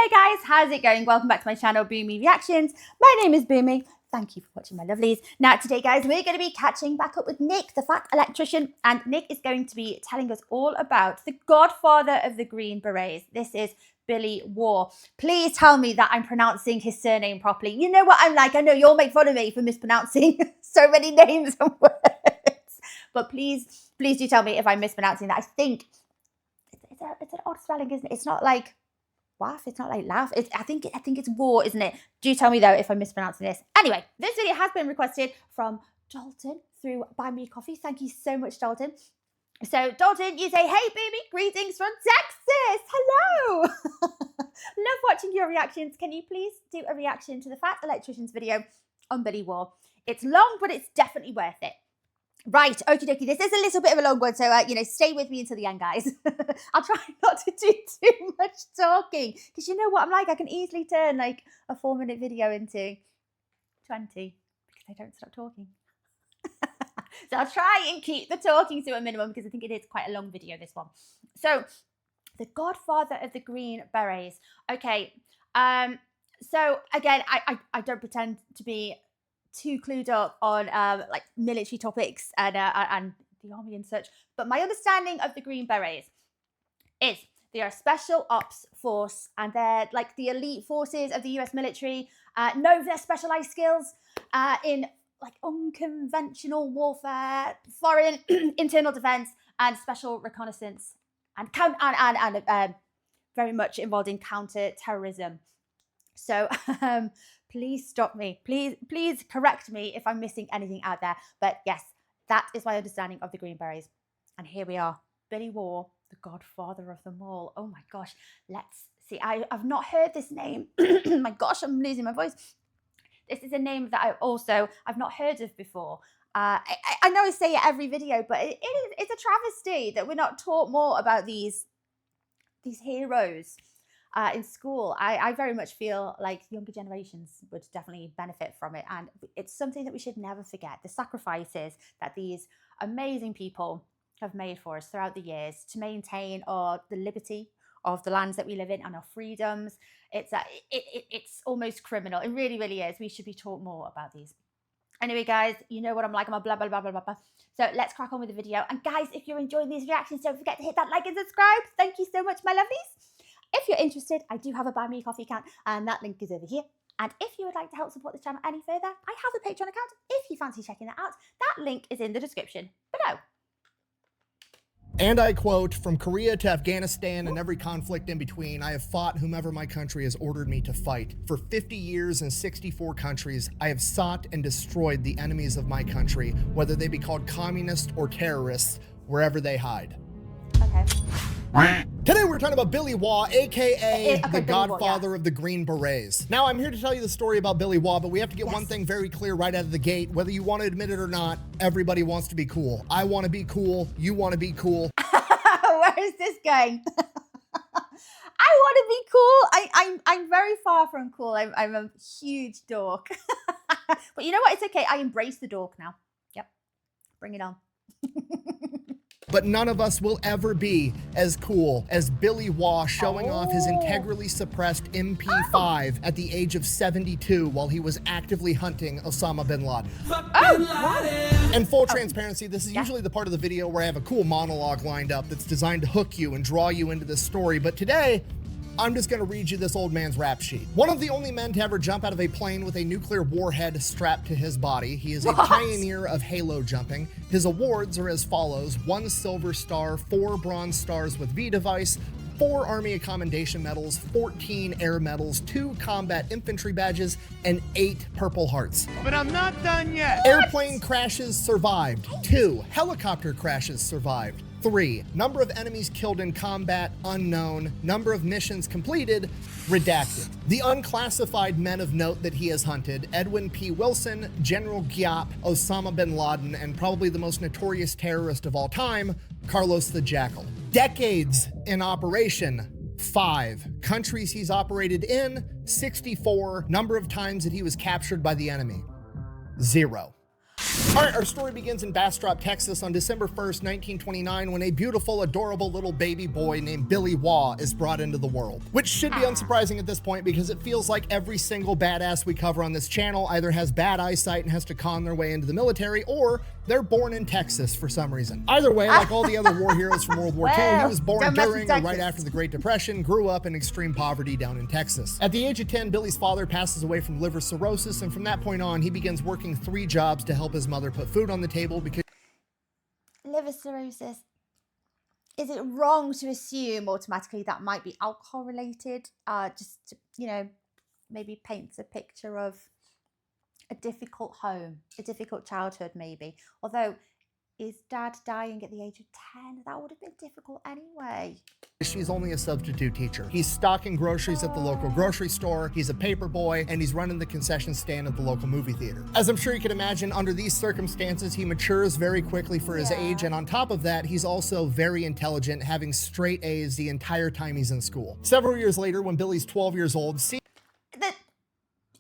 Hey guys, how's it going? Welcome back to my channel, Boomy Reactions. My name is Boomy. Thank you for watching, my lovelies. Now today, guys, we're going to be catching back up with Nick, the Fat Electrician, and Nick is going to be telling us all about the Godfather of the Green Berets. This is Billy Waugh. Please tell me that I'm pronouncing his surname properly. You know what I'm like. I know you'll make fun of me for mispronouncing so many names and words, but please do tell me if I'm mispronouncing that. I think it's an odd spelling, isn't it? It's not like Waugh, it's not like laugh. I think it's Waugh, isn't it? Do tell me though if I'm mispronouncing this. Anyway, this video has been requested from Dalton through Buy Me Coffee. Thank you so much, Dalton. So Dalton, you say, hey baby, greetings from Texas. Hello. Love watching your reactions. Can you please do a reaction to the Fat Electrician's video on Billy Waugh? It's long, but it's definitely worth it. Right, okie dokie. This is a little bit of a long one, so stay with me until the end, guys. I'll try not to do too much talking, because you know what I'm like. I can easily turn like a 4-minute video into 20 because I don't stop talking. So I'll try and keep the talking to a minimum because I think it is quite a long video, this one. So, the Godfather of the Green Berets. Okay, so again, I don't pretend to be too clued up on like military topics and the army and such, but my understanding of the Green Berets is they are a special ops force, and they're like the elite forces of the US military, known for their specialized skills in like unconventional warfare, foreign internal defense, and special reconnaissance, and very much involved in counter-terrorism. So please stop me. Please correct me if I'm missing anything out there. But yes, that is my understanding of the Green Berets. And here we are, Billy Waugh, the Godfather of them all. Oh my gosh, let's see. I've not heard this name. My gosh, I'm losing my voice. This is a name that I've not heard of before. I know I say it every video, but it's a travesty that we're not taught more about these heroes in school. I very much feel like younger generations would definitely benefit from it, and it's something that we should never forget, the sacrifices that these amazing people have made for us throughout the years to maintain the liberty of the lands that we live in and our freedoms. It's almost criminal. It really, really is. We should be taught more about these. Anyway, guys, you know what I'm like. I'm a blah, blah, blah, blah, blah, blah. So let's crack on with the video. And guys, if you're enjoying these reactions, don't forget to hit that like and subscribe. Thank you so much, my lovelies. If you're interested, I do have a Buy Me a Coffee account, and that link is over here. And if you would like to help support this channel any further, I have a Patreon account. If you fancy checking that out, that link is in the description below. And I quote, from Korea to Afghanistan and every conflict in between, I have fought whomever my country has ordered me to fight. For 50 years in 64 countries, I have sought and destroyed the enemies of my country, whether they be called communists or terrorists, wherever they hide. Okay. Today we're talking about Billy Waugh, aka the Godfather Waugh, of the Green Berets. Now I'm here to tell you the story about Billy Waugh, but we have to get one thing very clear right out of the gate. Whether you want to admit it or not, everybody wants to be cool. I want to be cool. You want to be cool. Where is this going? I want to be cool. I'm very far from cool. I'm a huge dork. But you know what? It's okay. I embrace the dork now. Yep. Bring it on. But none of us will ever be as cool as Billy Waugh showing off his integrally suppressed MP5 at the age of 72 while he was actively hunting Osama bin Laden. And full transparency, this is usually the part of the video where I have a cool monologue lined up that's designed to hook you and draw you into this story, but today, I'm just gonna read you this old man's rap sheet. One of the only men to ever jump out of a plane with a nuclear warhead strapped to his body. He is a pioneer of halo jumping. His awards are as follows: 1 silver star, 4 bronze stars with V device, 4 Army Commendation medals, 14 air medals, 2 combat infantry badges, and 8 Purple Hearts. But I'm not done yet. Airplane crashes survived. 2 helicopter crashes survived. 3 number of enemies killed in combat unknown. Number of missions completed redacted. The unclassified men of note that he has hunted: Edwin P. Wilson, General Giap, Osama bin Laden, and probably the most notorious terrorist of all time, Carlos the Jackal. Decades in operation: 5. Countries he's operated in: 64. Number of times that he was captured by the enemy: 0. All right, our story begins in Bastrop, Texas on December 1st, 1929, when a beautiful, adorable little baby boy named Billy Waugh is brought into the world. Which should be unsurprising at this point because it feels like every single badass we cover on this channel either has bad eyesight and has to con their way into the military, or they're born in Texas for some reason. Either way, like all the other war heroes from World War II, he was born during or right after the Great Depression, grew up in extreme poverty down in Texas. At the age of 10, Billy's father passes away from liver cirrhosis, and from that point on, he begins working 3 jobs to help his mother put food on the table because Liver cirrhosis. Is it wrong to assume automatically that might be alcohol related? Just, you know, maybe paints a picture of a difficult home, a difficult childhood maybe. Although, is dad dying at the age of 10? That would have been difficult anyway. she's only a substitute teacher. He's stocking groceries at the local grocery store, he's a paper boy, and he's running the concession stand at the local movie theater. As I'm sure you can imagine, under these circumstances, he matures very quickly for his age, and on top of that, he's also very intelligent, having straight A's the entire time he's in school. Several years later, when Billy's 12 years old,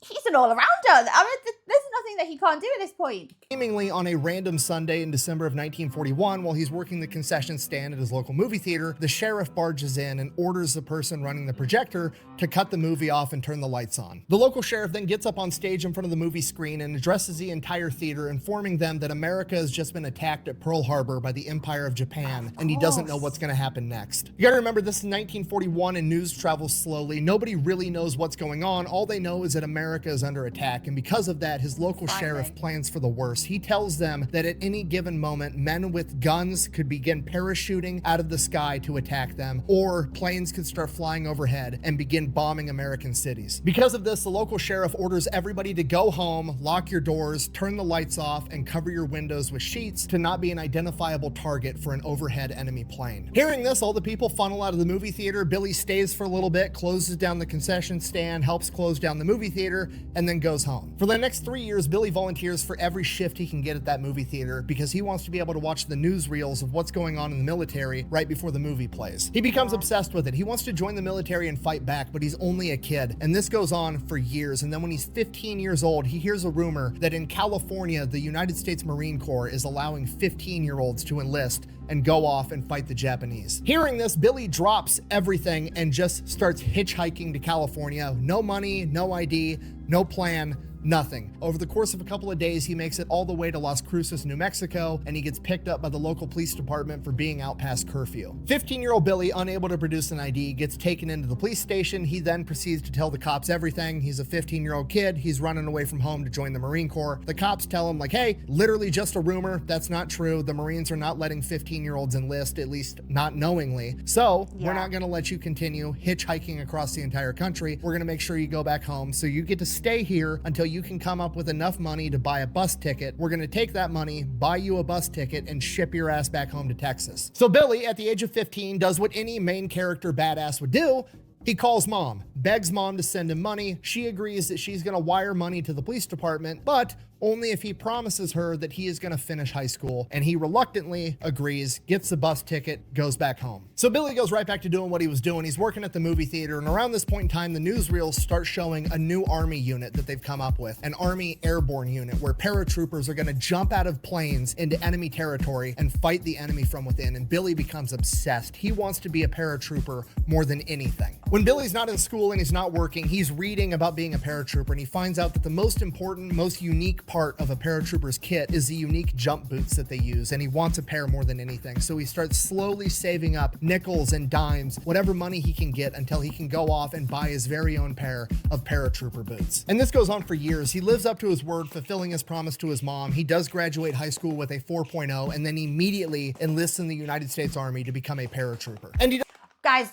He's an all-arounder. I mean, there's nothing that he can't do at this point. Seemingly on a random Sunday in December of 1941, while he's working the concession stand at his local movie theater, the sheriff barges in and orders the person running the projector to cut the movie off and turn the lights on. The local sheriff then gets up on stage in front of the movie screen and addresses the entire theater, informing them that America has just been attacked at Pearl Harbor by the Empire of Japan, and he doesn't know what's going to happen next. You gotta remember, this is 1941 and news travels slowly. Nobody really knows what's going on. All they know is that America is under attack, and because of that, his local sheriff plans for the worst. He tells them that at any given moment, men with guns could begin parachuting out of the sky to attack them, or planes could start flying overhead and begin bombing American cities. Because of this, the local sheriff orders everybody to go home, lock your doors, turn the lights off, and cover your windows with sheets to not be an identifiable target for an overhead enemy plane. Hearing this, all the people funnel out of the movie theater. Billy stays for a little bit, closes down the concession stand, helps close down the movie theater, and then goes home. For the next 3 years, Billy volunteers for every shift he can get at that movie theater because he wants to be able to watch the newsreels of what's going on in the military right before the movie plays. He becomes obsessed with it. He wants to join the military and fight back, but he's only a kid, and this goes on for years. And then when he's 15 years old, he hears a rumor that in California, the United States Marine Corps is allowing 15-year-olds to enlist and go off and fight the Japanese. Hearing this, Billy drops everything and just starts hitchhiking to California. No money, no ID, no plan, nothing. Over the course of a couple of days, he makes it all the way to Las Cruces, New Mexico, and he gets picked up by the local police department for being out past curfew. 15-year-old Billy, unable to produce an ID, gets taken into the police station. He then proceeds to tell the cops everything. He's a 15-year-old kid. He's running away from home to join the Marine Corps. The cops tell him, like, hey, literally just a rumor. That's not true. The Marines are not letting 15-year-olds enlist, at least not knowingly. So we're not going to let you continue hitchhiking across the entire country. We're going to make sure you go back home. So you get to stay here until you can come up with enough money to buy a bus ticket. We're going to take that money, buy you a bus ticket, and ship your ass back home to Texas. So Billy, at the age of 15, does what any main character badass would do. He calls mom, begs mom to send him money. She agrees that she's going to wire money to the police department, but only if he promises her that he is going to finish high school, and he reluctantly agrees, gets the bus ticket, goes back home. So Billy goes right back to doing what he was doing. He's working at the movie theater, and around this point in time, the newsreels start showing a new Army unit that they've come up with, an Army airborne unit where paratroopers are going to jump out of planes into enemy territory and fight the enemy from within, and Billy becomes obsessed. He wants to be a paratrooper more than anything. When Billy's not in school and he's not working, he's reading about being a paratrooper, and he finds out that the most important, most unique part of a paratrooper's kit is the unique jump boots that they use, and he wants a pair more than anything. So he starts slowly saving up nickels and dimes, whatever money he can get, until he can go off and buy his very own pair of paratrooper boots. And this goes on for years. He lives up to his word, fulfilling his promise to his mom. He does graduate high school with a 4.0 and then immediately enlists in the United States Army to become a paratrooper. And he Guys,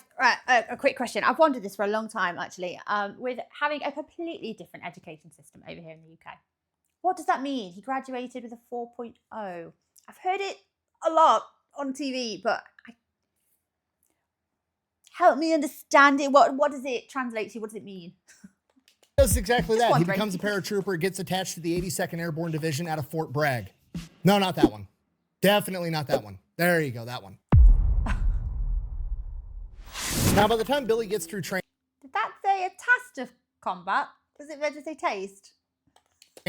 a quick question. I've wondered this for a long time, actually, with having a completely different education system over here in the UK. What does that mean? He graduated with a 4.0. I've heard it a lot on TV, but help me understand it. What does it translate to? What does it mean? Does exactly that. He becomes a paratrooper, gets attached to the 82nd Airborne Division out of Fort Bragg. No, not that one. Definitely not that one. There you go, that one. Now, by the time Billy gets through training... Did that say a taste of combat? Was it meant to say taste?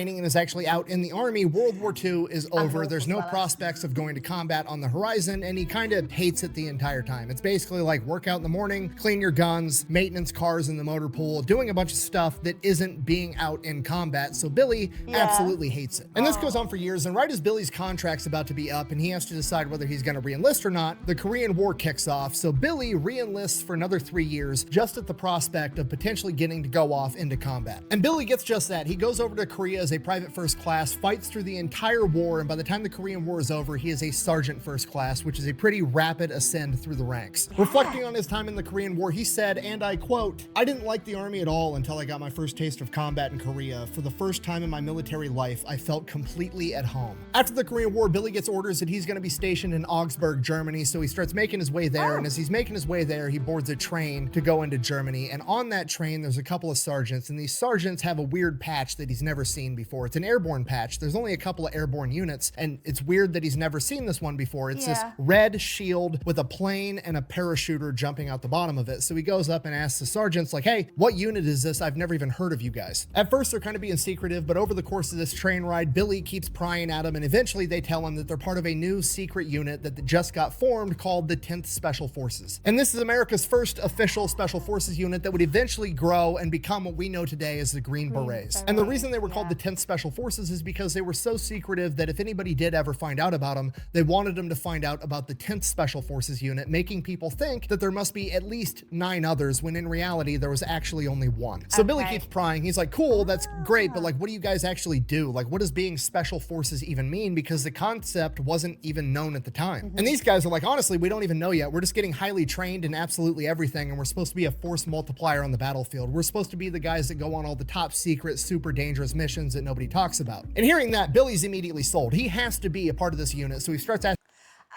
and is actually out in the army, World War II is over. There's no well. prospects of going to combat on the horizon, and he kind of hates it the entire time. It's basically like work out in the morning, clean your guns, maintenance cars in the motor pool, doing a bunch of stuff that isn't being out in combat. So Billy absolutely hates it. And this goes on for years, and right as Billy's contract's about to be up and he has to decide whether he's going to re-enlist or not, the Korean War kicks off. So Billy re-enlists for another 3 years just at the prospect of potentially getting to go off into combat. And Billy gets just that. He goes over to Korea as a private first class, fights through the entire war, and by the time the Korean War is over, he is a sergeant first class, which is a pretty rapid ascend through the ranks. Reflecting on his time in the Korean War, he said, and I quote, "I didn't like the army at all until I got my first taste of combat in Korea. For the first time in my military life, I felt completely at home." After the Korean War, Billy gets orders that he's going to be stationed in Augsburg, Germany, so he starts making his way there, and as he's making his way there, he boards a train to go into Germany, and on that train, there's a couple of sergeants, and these sergeants have a weird patch that he's never seen before. It's an airborne patch. There's only a couple of airborne units, and it's weird that he's never seen this one before. It's this red shield with a plane and a parachuter jumping out the bottom of it. So he goes up and asks the sergeants, like, "Hey, what unit is this? I've never even heard of you guys." At first, they're kind of being secretive, but over the course of this train ride, Billy keeps prying at him, and eventually they tell him that they're part of a new secret unit that just got formed called the 10th Special Forces. And this is America's first official Special Forces unit that would eventually grow and become what we know today as the Green Berets. And the reason they were called the 10th Special Forces is because they were so secretive that if anybody did ever find out about them, they wanted them to find out about the 10th Special Forces unit, making people think that there must be at least 9 others, when in reality, there was actually only 1. So Billy keeps prying. He's like, "Cool, that's great, but like, what do you guys actually do? Like, what does being Special Forces even mean?" Because the concept wasn't even known at the time. And these guys are like, "Honestly, we don't even know yet. We're just getting highly trained in absolutely everything, and we're supposed to be a force multiplier on the battlefield. We're supposed to be the guys that go on all the top secret, super dangerous missions that nobody talks about." And hearing that, Billy's immediately sold. He has to be a part of this unit, so he starts asking.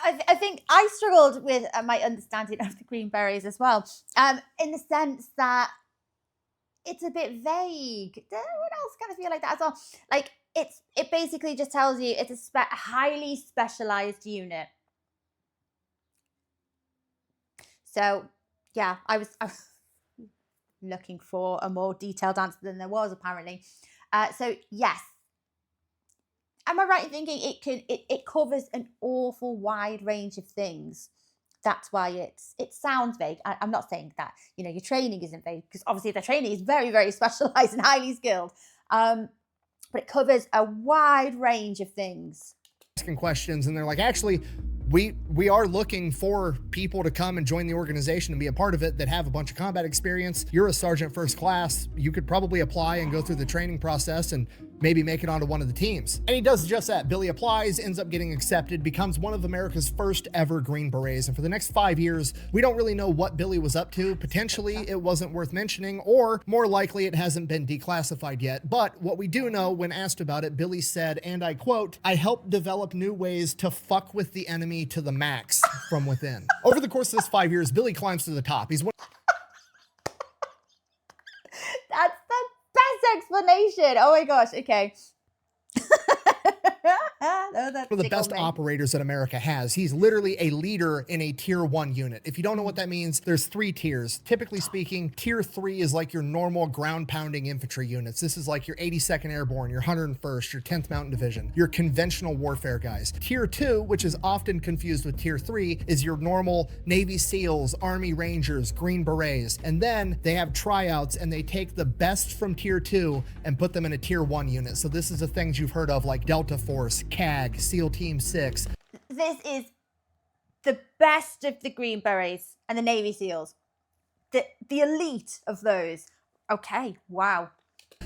I think I struggled with my understanding of the Green Berets as well, in the sense that it's a bit vague. What else kind of feel like that as well? Like, it basically just tells you it's a highly specialized unit. So yeah, I was looking for a more detailed answer than there was apparently. So yes. Am I right in thinking it covers an awful wide range of things? That's why it sounds vague. I'm not saying that, you know, your training isn't vague, because obviously the training is very, very specialized and highly skilled. But it covers a wide range of things. Asking questions, and they're like, "Actually, we are looking for people to come and join the organization and be a part of it that have a bunch of combat experience. You're a sergeant first class. You could probably apply and go through the training process and maybe make it onto one of the teams." And he does just that. Billy applies, ends up getting accepted, becomes one of America's first ever Green Berets. And for the next 5 years, we don't really know what Billy was up to. Potentially, it wasn't worth mentioning, or more likely, it hasn't been declassified yet. But what we do know, when asked about it, Billy said, and I quote, "I helped develop new ways to fuck with the enemy to the max from within." Over the course of this 5 years, Billy climbs to the top. He's one. That's the best explanation. Oh my gosh. Okay. One of the best operators that America has. He's literally a leader in a tier 1 unit. If you don't know what that means, there's 3 tiers. Typically speaking, tier 3 is like your normal ground pounding infantry units. This is like your 82nd Airborne, your 101st, your 10th Mountain Division, your conventional warfare guys. Tier 2, which is often confused with tier 3, is your normal Navy SEALs, Army Rangers, Green Berets. And then they have tryouts, and they take the best from tier 2 and put them in a tier 1 unit. So this is the things you've heard of, like Delta Force, CAG, SEAL Team 6. This is the best of the Green Berets and the Navy SEALs. The elite of those. Okay, wow.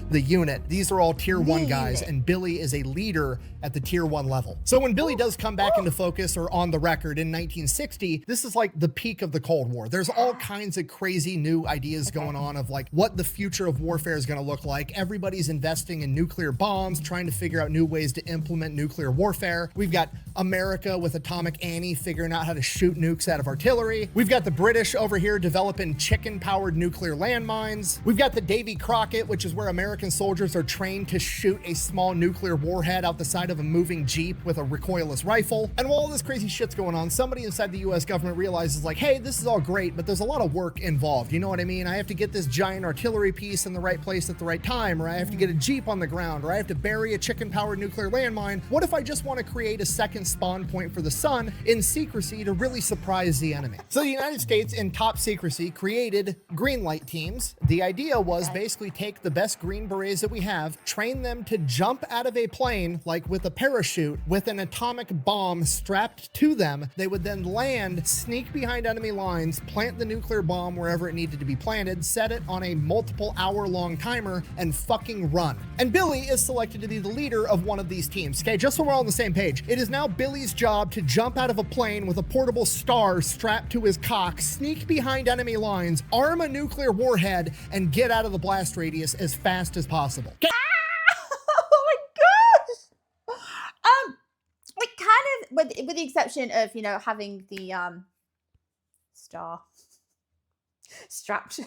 The unit. These are all tier 1 guys, and Billy is a leader at the tier 1 level. So when Billy does come back into focus or on the record in 1960, this is like the peak of the Cold War. There's all kinds of crazy new ideas going on of like what the future of warfare is going to look like. Everybody's investing in nuclear bombs, trying to figure out new ways to implement nuclear warfare. We've got America with Atomic Annie figuring out how to shoot nukes out of artillery. We've got the British over here developing chicken-powered nuclear landmines. We've got the Davy Crockett, which is where America American soldiers are trained to shoot a small nuclear warhead out the side of a moving Jeep with a recoilless rifle. And while all this crazy shit's going on, somebody inside the US government realizes like, hey, this is all great, but there's a lot of work involved. You know what I mean? I have to get this giant artillery piece in the right place at the right time, or I have to get a Jeep on the ground, or I have to bury a chicken-powered nuclear landmine. What if I just want to create a second spawn point for the sun in secrecy to really surprise the enemy? So the United States, in top secrecy, created green light teams. The idea was basically take the best Green Berets that we have, train them to jump out of a plane, like with a parachute, with an atomic bomb strapped to them. They would then land, sneak behind enemy lines, plant the nuclear bomb wherever it needed to be planted, set it on a multiple hour-long timer, and fucking run. And Billy is selected to be the leader of one of these teams. Okay, just so we're all on the same page, it is now Billy's job to jump out of a plane with a portable star strapped to his cock, sneak behind enemy lines, arm a nuclear warhead, and get out of the blast radius as fast as possible. Okay. Oh my gosh! It kind of, with the exception of, you know, having the star strapped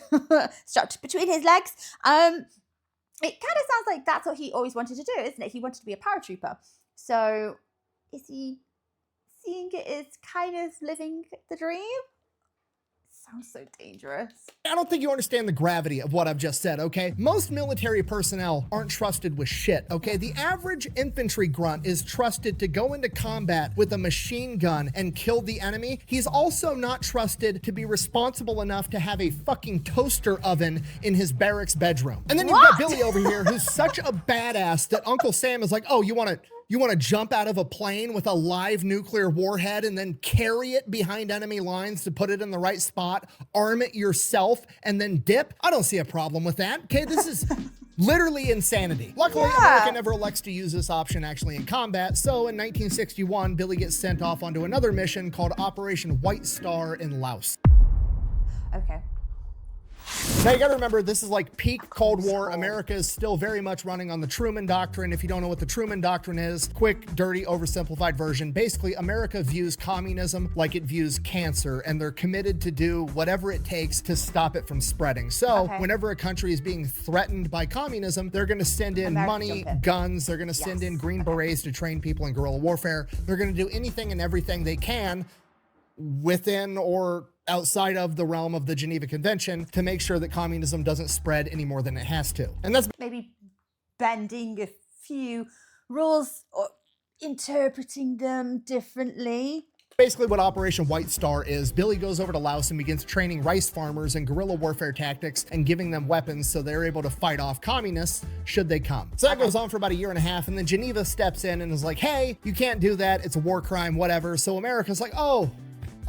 strapped between his legs. It kind of sounds like that's what he always wanted to do, isn't it? He wanted to be a paratrooper. So is he seeing it as kind of living the dream? Sounds so dangerous. I don't think you understand the gravity of what I've just said, okay? Most military personnel aren't trusted with shit, okay? The average infantry grunt is trusted to go into combat with a machine gun and kill the enemy. He's also not trusted to be responsible enough to have a fucking toaster oven in his barracks bedroom. And then you've got Billy over here, who's such a badass that Uncle Sam is like, oh, you want to jump out of a plane with a live nuclear warhead and then carry it behind enemy lines to put it in the right spot, arm it yourself, and then dip? I don't see a problem with that. Okay, this is literally insanity. Luckily, America never elects to use this option actually in combat, so in 1961, Billy gets sent off onto another mission called Operation White Star in Laos. Okay. Now you gotta remember, this is like peak Cold War. America is still very much running on the Truman Doctrine. If you don't know what the Truman Doctrine is, quick, dirty, oversimplified version. Basically, America views communism like it views cancer, and they're committed to do whatever it takes to stop it from spreading. So whenever a country is being threatened by communism, they're gonna send in money, guns, they're gonna send in Green Berets to train people in guerrilla warfare. They're gonna do anything and everything they can within or outside of the realm of the Geneva Convention to make sure that communism doesn't spread any more than it has to. And that's maybe bending a few rules or interpreting them differently. basically what Operation White Star is. Billy goes over to Laos and begins training rice farmers in guerrilla warfare tactics and giving them weapons so they're able to fight off communists should they come. So that goes on for about 1.5 years, and then Geneva steps in and is like, hey, you can't do that. It's a war crime, whatever. So America's like, oh,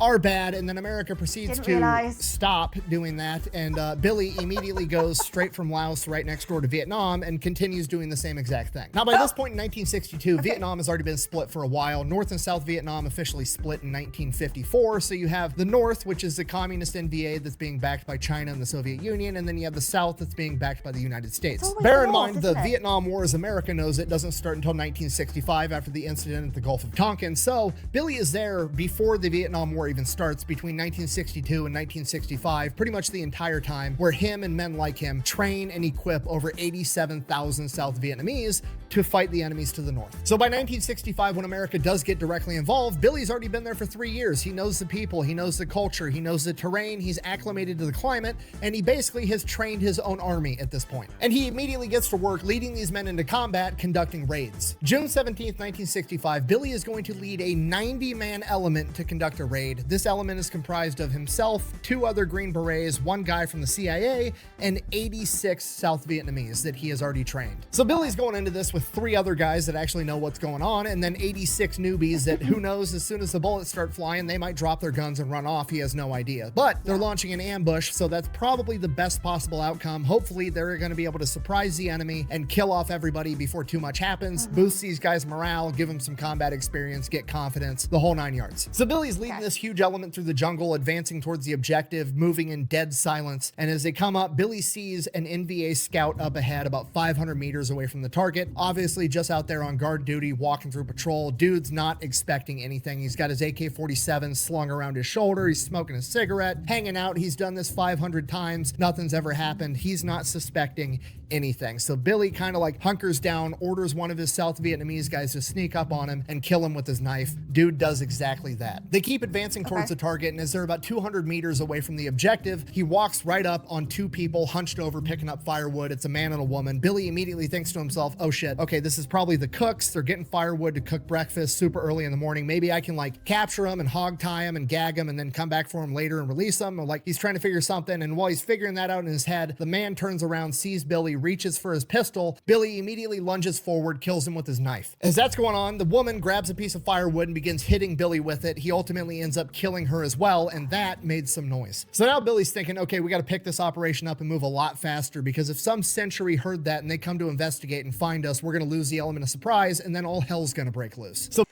our bad, and then America proceeds to stop doing that, and Billy immediately goes straight from Laos right next door to Vietnam and continues doing the same exact thing. Now, by this point in 1962, Vietnam has already been split for a while. North and South Vietnam officially split in 1954, so you have the North, which is the communist NVA that's being backed by China and the Soviet Union, and then you have the South that's being backed by the United States. Bear in mind, the Vietnam War, as America knows it, doesn't start until 1965 after the incident at the Gulf of Tonkin, so Billy is there before the Vietnam War even starts, between 1962 and 1965, pretty much the entire time, where him and men like him train and equip over 87,000 South Vietnamese to fight the enemies to the north. So by 1965, when America does get directly involved, Billy's already been there for 3 years. He knows the people, he knows the culture, he knows the terrain, he's acclimated to the climate, and he basically has trained his own army at this point. And he immediately gets to work leading these men into combat, conducting raids. June 17th, 1965, Billy is going to lead a 90-man element to conduct a raid. This element is comprised of himself, 2 other Green Berets, 1 guy from the CIA, and 86 South Vietnamese that he has already trained. So Billy's going into this with 3 other guys that actually know what's going on, and then 86 newbies that, who knows, as soon as the bullets start flying, they might drop their guns and run off. He has no idea. But they're launching an ambush, so that's probably the best possible outcome. Hopefully, they're going to be able to surprise the enemy and kill off everybody before too much happens, boost these guys' morale, give them some combat experience, get confidence, the whole 9 yards. So Billy's leading this huge element through the jungle, advancing towards the objective, moving in dead silence. And as they come up, Billy sees an NVA scout up ahead about 500 meters away from the target. obviously just out there on guard duty, walking through patrol. Dude's not expecting anything. He's got his AK-47 slung around his shoulder. He's smoking a cigarette, hanging out. He's done this 500 times. Nothing's ever happened. He's not suspecting anything. So Billy kind of like hunkers down, orders one of his South Vietnamese guys to sneak up on him and kill him with his knife. Dude does exactly that. They keep advancing towards the target, and as they're about 200 meters away from the objective, he walks right up on two people hunched over picking up firewood. It's a man and a woman. Billy immediately thinks to himself, oh shit, okay, this is probably the cooks. They're getting firewood to cook breakfast super early in the morning. Maybe I can like capture them and hog tie them and gag them and then come back for them later and release them. Or like he's trying to figure something, and while he's figuring that out in his head, the man turns around, sees Billy, reaches for his pistol. Billy immediately lunges forward, kills him with his knife. As that's going on, the woman grabs a piece of firewood and begins hitting Billy with it. He ultimately ends up killing her as well, and that made some noise. So now Billy's thinking, okay, we got to pick this operation up and move a lot faster, because if some sentry heard that and they come to investigate and find us, we're going to lose the element of surprise, and then all hell's going to break loose. So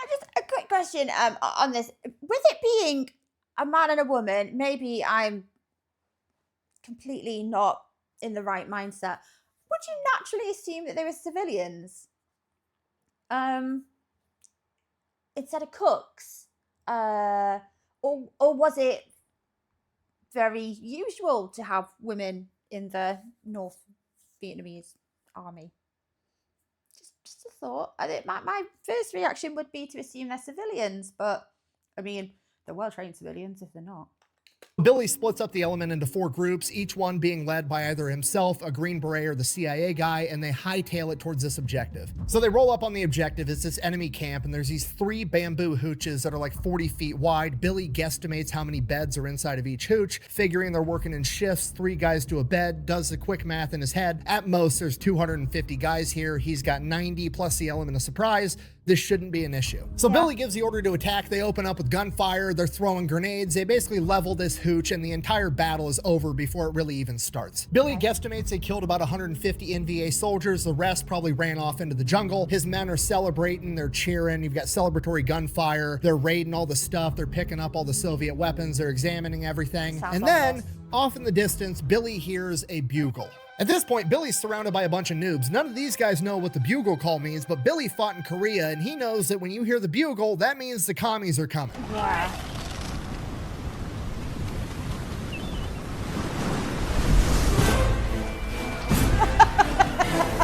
Just a quick question on this. With it being a man and a woman, maybe I'm completely not in the right mindset. Would you naturally assume that they were civilians instead of cooks? Or was it very usual to have women in the North Vietnamese army? Just a thought. I think my first reaction would be to assume they're civilians, but I mean, they're well-trained civilians if they're not. Billy splits up the element into 4 groups, each one being led by either himself, a Green Beret, or the CIA guy, and they hightail it towards this objective. So they roll up on the objective. It's this enemy camp, and there's these 3 bamboo hooches that are like 40 feet wide. Billy guesstimates how many beds are inside of each hooch, figuring they're working in shifts, 3 guys to a bed, does the quick math in his head. At most, there's 250 guys here. He's got 90 plus the element of surprise. This shouldn't be an issue. So Billy gives the order to attack. They open up with gunfire. They're throwing grenades. They basically level this hooch, and the entire battle is over before it really even starts. Billy guesstimates they killed about 150 NVA soldiers. The rest probably ran off into the jungle. His men are celebrating. They're cheering. You've got celebratory gunfire. They're raiding all the stuff. They're picking up all the Soviet weapons. They're examining everything. And then off in the distance, Billy hears a bugle. At this point, Billy's surrounded by a bunch of noobs. None of these guys know what the bugle call means, but Billy fought in Korea, and he knows that when you hear the bugle, that means the commies are coming. Yeah.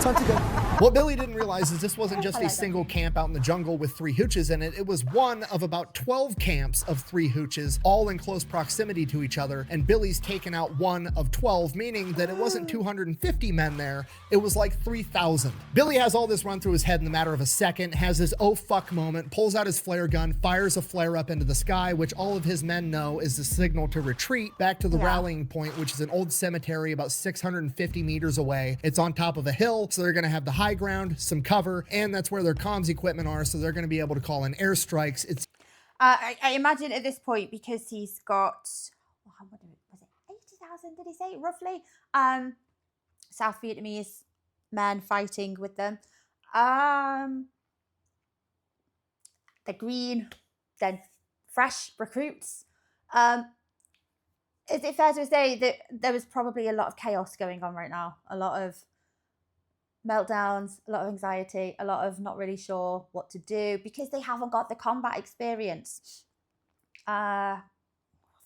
Time to go. What Billy didn't realize is this wasn't just a single camp out in the jungle with 3 hooches in it. It was one of about 12 camps of 3 hooches, all in close proximity to each other. And Billy's taken out one of 12, meaning that it wasn't 250 men there. It was like 3,000. Billy has all this run through his head in the matter of a second, has his oh fuck moment, pulls out his flare gun, fires a flare up into the sky, which all of his men know is the signal to retreat back to the rallying point, which is an old cemetery about 650 meters away. It's on top of a hill, so they're going to have the high ground, some cover, and that's where their comms equipment are, so they're going to be able to call in airstrikes. It's I imagine at this point, because he's got, what was it, 80,000, did he say, roughly? South Vietnamese men fighting with them. They're green, they're fresh recruits. Is it fair to say that there was probably a lot of chaos going on right now? A lot of meltdowns, a lot of anxiety, a lot of not really sure what to do because they haven't got the combat experience. I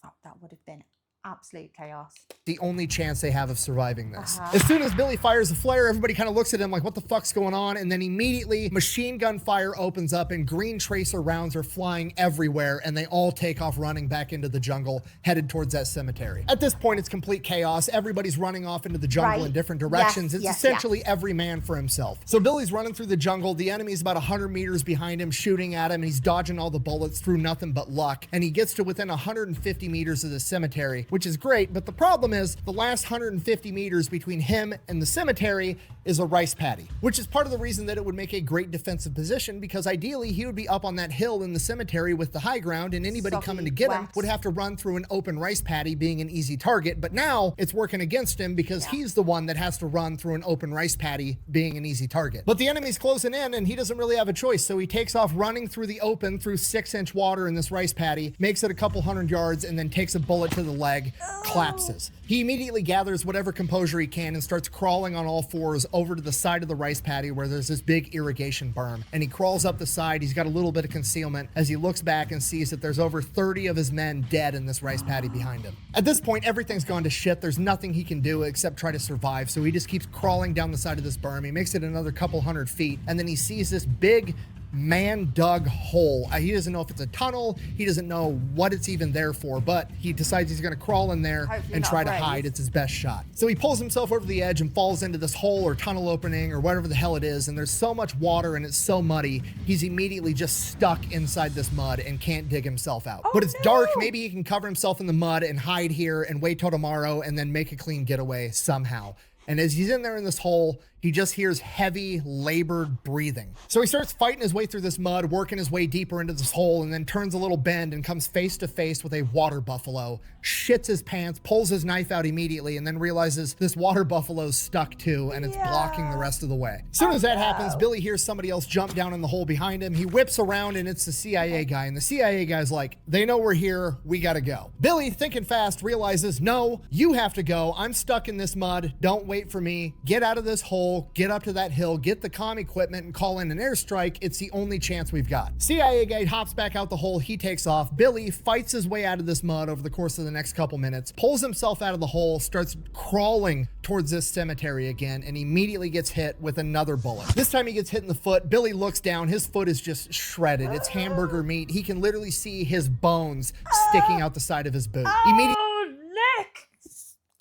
thought that would have been absolute chaos. The only chance they have of surviving this. As soon as Billy fires a flare, everybody kind of looks at him like, what the fuck's going on? And then immediately machine gun fire opens up and green tracer rounds are flying everywhere, and they all take off running back into the jungle, headed towards that cemetery. At this point, it's complete chaos. Everybody's running off into the jungle in different directions. It's essentially every man for himself. So Billy's running through the jungle. The enemy's about 100 meters behind him, shooting at him, and he's dodging all the bullets through nothing but luck. And he gets to within 150 meters of the cemetery, which is great, but the problem is the last 150 meters between him and the cemetery is a rice paddy, which is part of the reason that it would make a great defensive position, because ideally he would be up on that hill in the cemetery with the high ground, and anybody coming to get him would have to run through an open rice paddy, being an easy target. But now it's working against him because he's the one that has to run through an open rice paddy, being an easy target. But the enemy's closing in and he doesn't really have a choice, so he takes off running through the open through 6-inch water in this rice paddy, makes it a couple hundred yards, and then takes a bullet to the leg. leg collapses. He immediately gathers whatever composure he can and starts crawling on all fours over to the side of the rice paddy where there's this big irrigation berm. And he crawls up the side. He's got a little bit of concealment as he looks back and sees that there's over 30 of his men dead in this rice paddy behind him. At this point, everything's gone to shit. There's nothing he can do except try to survive. So he just keeps crawling down the side of this berm. He makes it another couple hundred feet, and then he sees this big man-dug hole. He doesn't know if it's a tunnel. He doesn't know what it's even there for, but he decides he's going to crawl in there and try to hide. It's his best shot. So he pulls himself over the edge and falls into this hole or tunnel opening or whatever the hell it is, and there's so much water and it's so muddy, he's immediately just stuck inside this mud and can't dig himself out. But it's dark. Maybe he can cover himself in the mud and hide here and wait till tomorrow and then make a clean getaway somehow. And as he's in there in this hole, he just hears heavy, labored breathing. So he starts fighting his way through this mud, working his way deeper into this hole, and then turns a little bend and comes face to face with a water buffalo, shits his pants, pulls his knife out immediately, and then realizes this water buffalo's stuck too, and it's blocking the rest of the way. As soon as that happens, Billy hears somebody else jump down in the hole behind him. He whips around, and it's the CIA guy, and the CIA guy's like, they know we're here, we gotta go. Billy, thinking fast, realizes, no, you have to go. I'm stuck in this mud. Don't wait for me. Get out of this hole. Get up to that hill, get the comm equipment, and call in an airstrike. It's the only chance we've got. CIA guy hops back out the hole. He takes off. Billy fights his way out of this mud over the course of the next couple minutes, pulls himself out of the hole, starts crawling towards this cemetery again, and immediately gets hit with another bullet. This time he gets hit in the foot. Billy looks down. His foot is just shredded. It's hamburger meat. He can literally see his bones sticking out the side of his boot. Oh, Nick!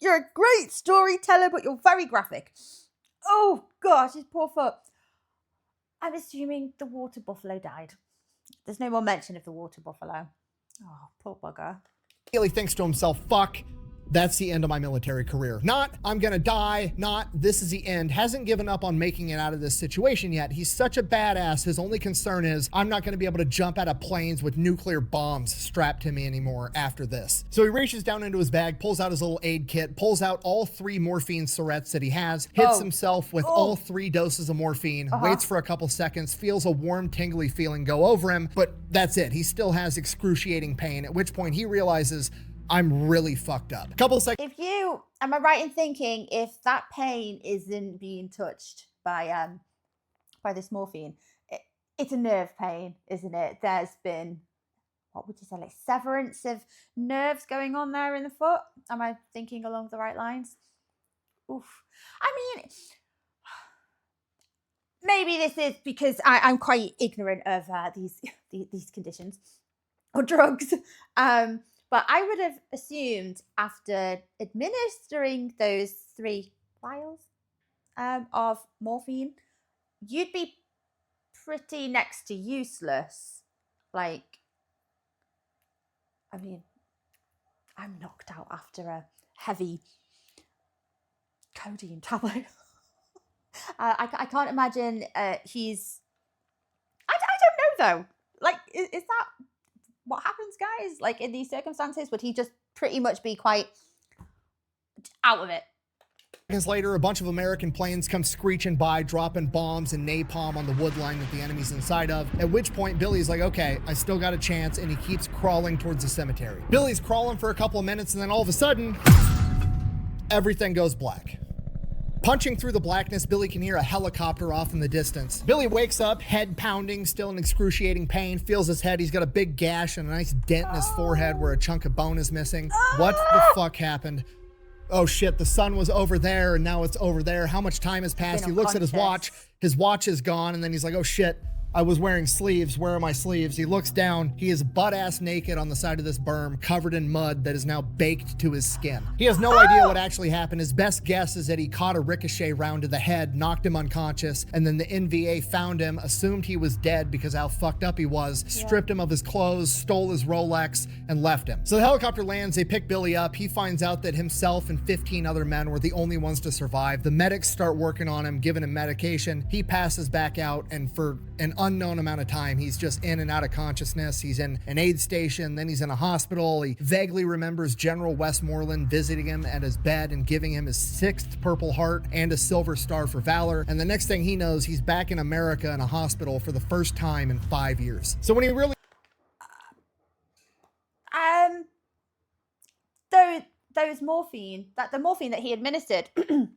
You're a great storyteller, but you're very graphic. Oh, gosh, his poor foot. I'm assuming the water buffalo died. There's no more mention of the water buffalo. Oh, poor bugger. Billy thinks to himself, fuck, that's the end of my military career. Not, I'm gonna die, not, this is the end. Hasn't given up on making it out of this situation yet. He's such a badass. His only concern is, I'm not gonna be able to jump out of planes with nuclear bombs strapped to me anymore after this. So he reaches down into his bag, pulls out his little aid kit, pulls out all 3 morphine syrettes that he has, hits himself with all 3 doses of morphine, waits for a couple seconds, feels a warm, tingly feeling go over him, but that's it. He still has excruciating pain, at which point he realizes, I'm really fucked up. Couple seconds. Am I right in thinking if that pain isn't being touched by this morphine, it's a nerve pain, isn't it? There's been, what would you say, like severance of nerves going on there in the foot? Am I thinking along the right lines? Oof. I mean, maybe this is because I'm quite ignorant of these conditions or drugs. But I would have assumed after administering those 3 vials of morphine, you'd be pretty next to useless. Like, I mean, I'm knocked out after a heavy codeine tablet. I can't imagine he's... I don't know, though. Like, is that... what happens, guys? Like, in these circumstances, would he just pretty much be quite out of it? Seconds later, a bunch of American planes come screeching by, dropping bombs and napalm on the wood line that the enemy's inside of, at which point Billy's like, okay, I still got a chance, and he keeps crawling towards the cemetery. Billy's crawling for a couple of minutes, and then all of a sudden, everything goes black. Punching through the blackness, Billy can hear a helicopter off in the distance. Billy wakes up, head pounding, still in excruciating pain, feels his head. He's got a big gash and a nice dent in his forehead where a chunk of bone is missing. What the fuck happened? Oh shit, the sun was over there and now it's over there. How much time has passed? He looks at his watch. His watch is gone, and then he's like, oh shit, I was wearing sleeves. Where are my sleeves? He looks down. He is butt-ass naked on the side of this berm, covered in mud that is now baked to his skin. He has no idea what actually happened. His best guess is that he caught a ricochet round to the head, knocked him unconscious, and then the NVA found him, assumed he was dead because how fucked up he was, stripped him of his clothes, stole his Rolex, and left him. So the helicopter lands. They pick Billy up. He finds out that himself and 15 other men were the only ones to survive. The medics start working on him, giving him medication. He passes back out, and for an unknown amount of time, he's just in and out of consciousness. He's in an aid station, then he's in a hospital. He vaguely remembers General Westmoreland visiting him at his bed and giving him his 6th Purple Heart and a Silver Star for Valor. And the next thing he knows, he's back in America in a hospital for the first time in 5 years. So when he really... those morphine, that the morphine that he administered, could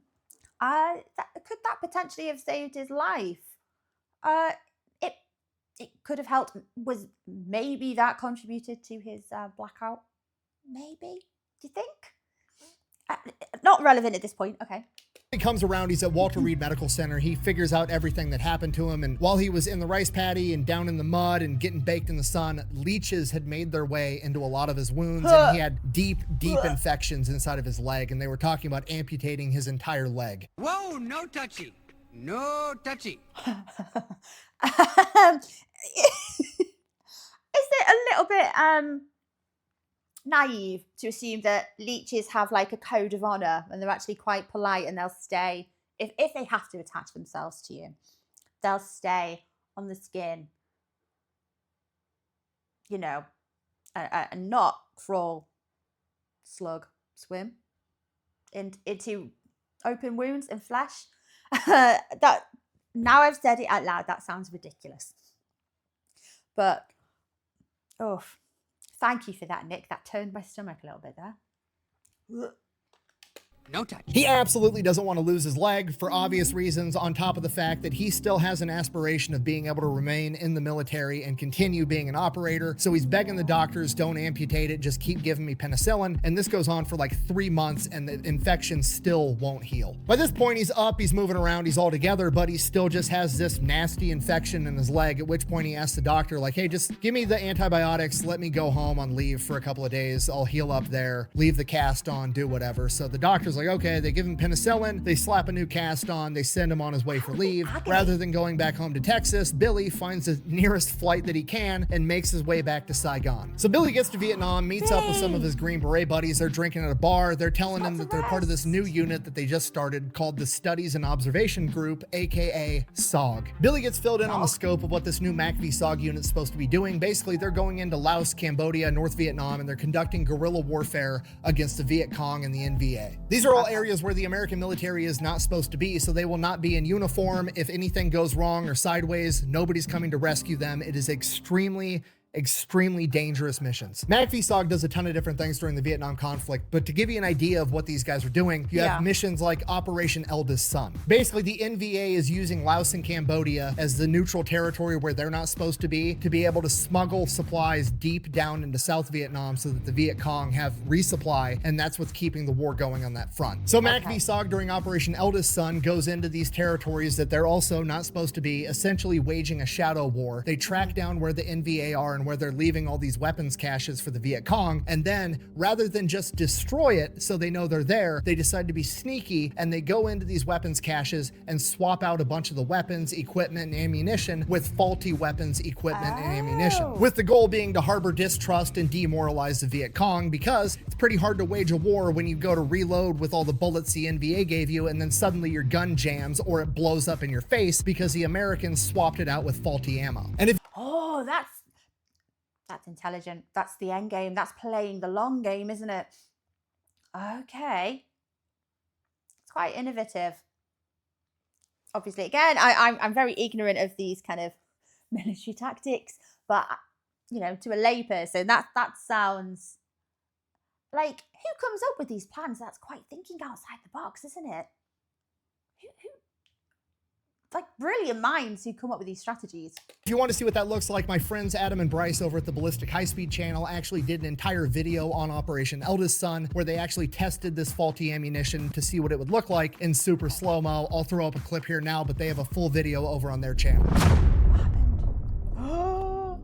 that potentially have saved his life? It could have helped. Was maybe that contributed to his blackout? Maybe. Do you think? Not relevant at this point. Okay. He comes around, he's at Walter Reed Medical Center. He figures out everything that happened to him. And while he was in the rice paddy and down in the mud and getting baked in the sun, leeches had made their way into a lot of his wounds. And he had deep infections inside of his leg. And they were talking about amputating his entire leg. Whoa, no touchy. No touchy. Is it a little bit naive to assume that leeches have like a code of honor and they're actually quite polite and they'll stay, if they have to attach themselves to you, they'll stay on the skin, you know, and not crawl, slug, swim into open wounds and flesh? That, now I've said it out loud, that sounds ridiculous. But, oh, thank you for that, Nick. That turned my stomach a little bit there. No touch. He absolutely doesn't want to lose his leg for obvious reasons, on top of the fact that he still has an aspiration of being able to remain in the military and continue being an operator. So he's begging the doctors, don't amputate it, just keep giving me penicillin. And this goes on for like 3 months and the infection still won't heal. By this point, he's up, he's moving around, he's all together, but he still just has this nasty infection in his leg, at which point he asks the doctor, like, hey, just give me the antibiotics, let me go home on leave for a couple of days, I'll heal up there, leave the cast on, do whatever. So the doctor's like, okay, they give him penicillin, they slap a new cast on, they send him on his way for leave. Rather than going back home to Texas, Billy finds the nearest flight that he can and makes his way back to Saigon. So Billy gets to Vietnam, meets up with some of his Green Beret buddies. They're drinking at a bar. They're telling him that they're part of this new unit that they just started called the Studies and Observation Group, aka SOG. Billy gets filled in on the scope of what this new MACV SOG unit's supposed to be doing. Basically, they're going into Laos, Cambodia, North Vietnam, and they're conducting guerrilla warfare against the Viet Cong and the NVA. These are all areas where the American military is not supposed to be, so they will not be in uniform. If anything goes wrong or sideways, nobody's coming to rescue them. It is extremely dangerous missions. MACV SOG does a ton of different things during the Vietnam conflict, but to give you an idea of what these guys are doing, you have missions like Operation Eldest Son. Basically, the NVA is using Laos and Cambodia as the neutral territory where they're not supposed to be able to smuggle supplies deep down into South Vietnam so that the Viet Cong have resupply, and that's what's keeping the war going on that front. So MACV SOG during Operation Eldest Son goes into these territories that they're also not supposed to be, essentially waging a shadow war. They track down where the NVA are and where they're leaving all these weapons caches for the Viet Cong, and then rather than just destroy it so they know they're there, they decide to be sneaky and they go into these weapons caches and swap out a bunch of the weapons, equipment, and ammunition with faulty weapons, equipment, and ammunition, with the goal being to harbor distrust and demoralize the Viet Cong, because it's pretty hard to wage a war when you go to reload with all the bullets the NVA gave you and then suddenly your gun jams or it blows up in your face because the Americans swapped it out with faulty ammo. And if that's intelligent. That's the end game. That's playing the long game, isn't it? Okay. It's quite innovative. Obviously, again, I'm very ignorant of these kind of military tactics, but, you know, to a layperson, that sounds like, who comes up with these plans? That's quite thinking outside the box, isn't it? Who like brilliant minds who come up with these strategies. If you want to see what that looks like, my friends Adam and Bryce over at the Ballistic High Speed channel actually did an entire video on Operation Eldest Son where they actually tested this faulty ammunition to see what it would look like in super slow-mo. I'll throw up a clip here now, but they have a full video over on their channel.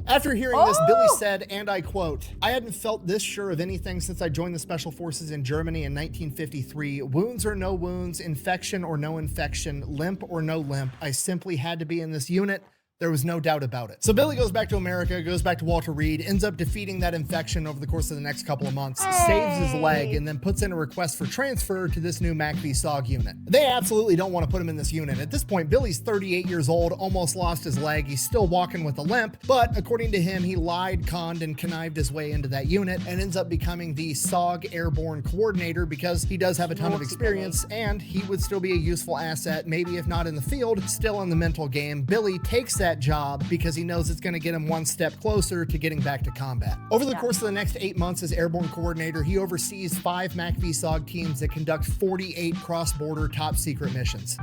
After hearing this, Billy said, and I quote, "I hadn't felt this sure of anything since I joined the Special Forces in Germany in 1953. Wounds or no wounds, infection or no infection, limp or no limp, I simply had to be in this unit. There was no doubt about it." So Billy goes back to America, goes back to Walter Reed, ends up defeating that infection over the course of the next couple of months, saves his leg, and then puts in a request for transfer to this new MACV SOG unit. They absolutely don't want to put him in this unit. At this point, Billy's 38 years old, almost lost his leg. He's still walking with a limp, but according to him, he lied, conned, and connived his way into that unit and ends up becoming the SOG airborne coordinator because he does have a ton of experience and he would still be a useful asset, maybe if not in the field, still in the mental game. Billy takes that that job because he knows it's going to get him one step closer to getting back to combat. Over the course of the next 8 months as airborne coordinator, he oversees 5 MACV-SOG teams that conduct 48 cross-border top-secret missions.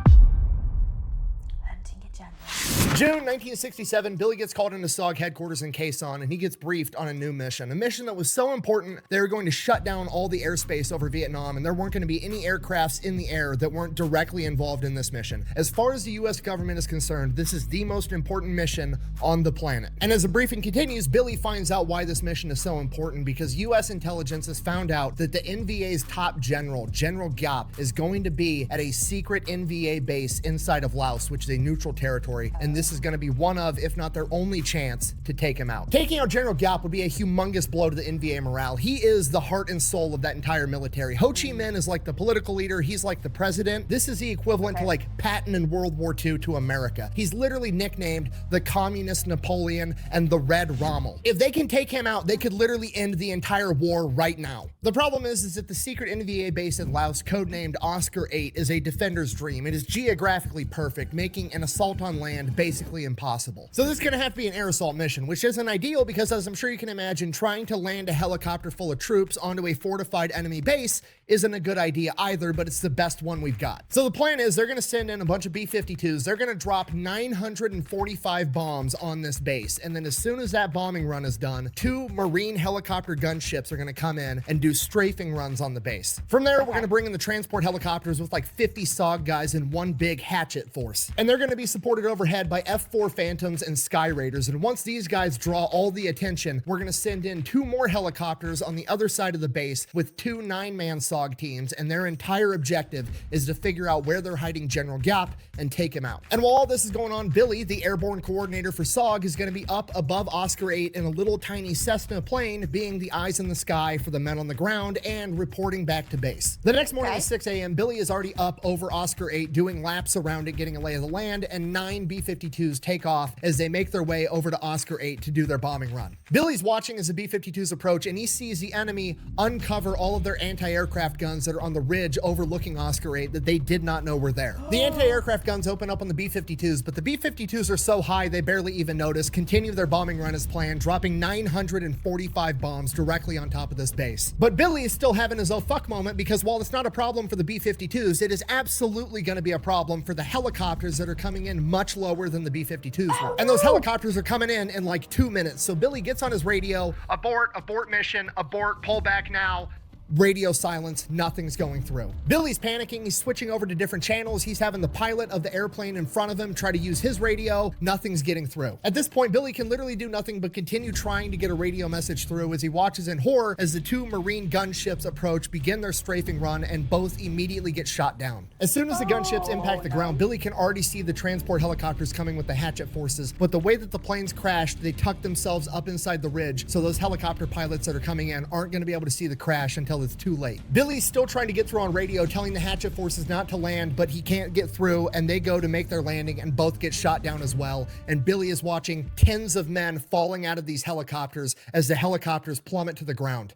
June 1967, Billy gets called into SOG headquarters in Quezon, and he gets briefed on a new mission. A mission that was so important, they were going to shut down all the airspace over Vietnam, and there weren't going to be any aircrafts in the air that weren't directly involved in this mission. As far as the US government is concerned, this is the most important mission on the planet. And as the briefing continues, Billy finds out why this mission is so important, because US intelligence has found out that the NVA's top general, General Giap, is going to be at a secret NVA base inside of Laos, which is a neutral territory, and this is going to be one of, if not their only chance to take him out. Taking out General Giap would be a humongous blow to the NVA morale. He is the heart and soul of that entire military. Ho Chi Minh is like the political leader. He's like the president. This is the equivalent to like Patton in World War II to America. He's literally nicknamed the Communist Napoleon and the Red Rommel. If they can take him out, they could literally end the entire war right now. The problem is that the secret NVA base in Laos, codenamed Oscar 8, is a defender's dream. It is geographically perfect, making an assault on land basically impossible. So this is gonna have to be an air assault mission, which isn't ideal because, as I'm sure you can imagine, trying to land a helicopter full of troops onto a fortified enemy base isn't a good idea either, but it's the best one we've got. So the plan is they're gonna send in a bunch of B-52s. They're gonna drop 945 bombs on this base. And then as soon as that bombing run is done, 2 Marine helicopter gunships are gonna come in and do strafing runs on the base. From there, we're gonna bring in the transport helicopters with like 50 SOG guys in one big hatchet force. And they're gonna be supported overhead by F-4 Phantoms and Sky Raiders. And once these guys draw all the attention, we're gonna send in 2 more helicopters on the other side of the base with 2 9-man SOG teams, and their entire objective is to figure out where they're hiding General Giap and take him out. And while all this is going on, Billy, the airborne coordinator for SOG, is gonna be up above Oscar 8 in a little tiny Cessna plane, being the eyes in the sky for the men on the ground and reporting back to base. The next morning at 6 a.m., Billy is already up over Oscar 8 doing laps around it, getting a lay of the land, and 9 B-52s take off as they make their way over to Oscar 8 to do their bombing run. Billy's watching as the B-52s approach, and he sees the enemy uncover all of their anti-aircraft guns that are on the ridge overlooking Oscar 8 that they did not know were there. The anti-aircraft guns open up on the B-52s, but the B-52s are so high they barely even notice, continue their bombing run as planned, dropping 945 bombs directly on top of this base. But Billy is still having his oh fuck moment, because while it's not a problem for the B-52s, it is absolutely going to be a problem for the helicopters that are coming in much lower than the B-52s were. And those helicopters are coming in like 2 minutes. So Billy gets on his radio, abort mission, abort, pull back now. Radio silence, nothing's going through. Billy's panicking, he's switching over to different channels. He's having the pilot of the airplane in front of him try to use his radio, nothing's getting through. At this point, Billy can literally do nothing but continue trying to get a radio message through as he watches in horror as the 2 Marine gunships approach, begin their strafing run, and both immediately get shot down. As soon as the gunships impact the ground, Billy can already see the transport helicopters coming with the hatchet forces, but the way that the planes crashed, they tucked themselves up inside the ridge, so those helicopter pilots that are coming in aren't going to be able to see the crash until it's too late. Billy's still trying to get through on radio, telling the hatchet forces not to land, but he can't get through, and they go to make their landing and both get shot down as well. And Billy is watching tens of men falling out of these helicopters as the helicopters plummet to the ground.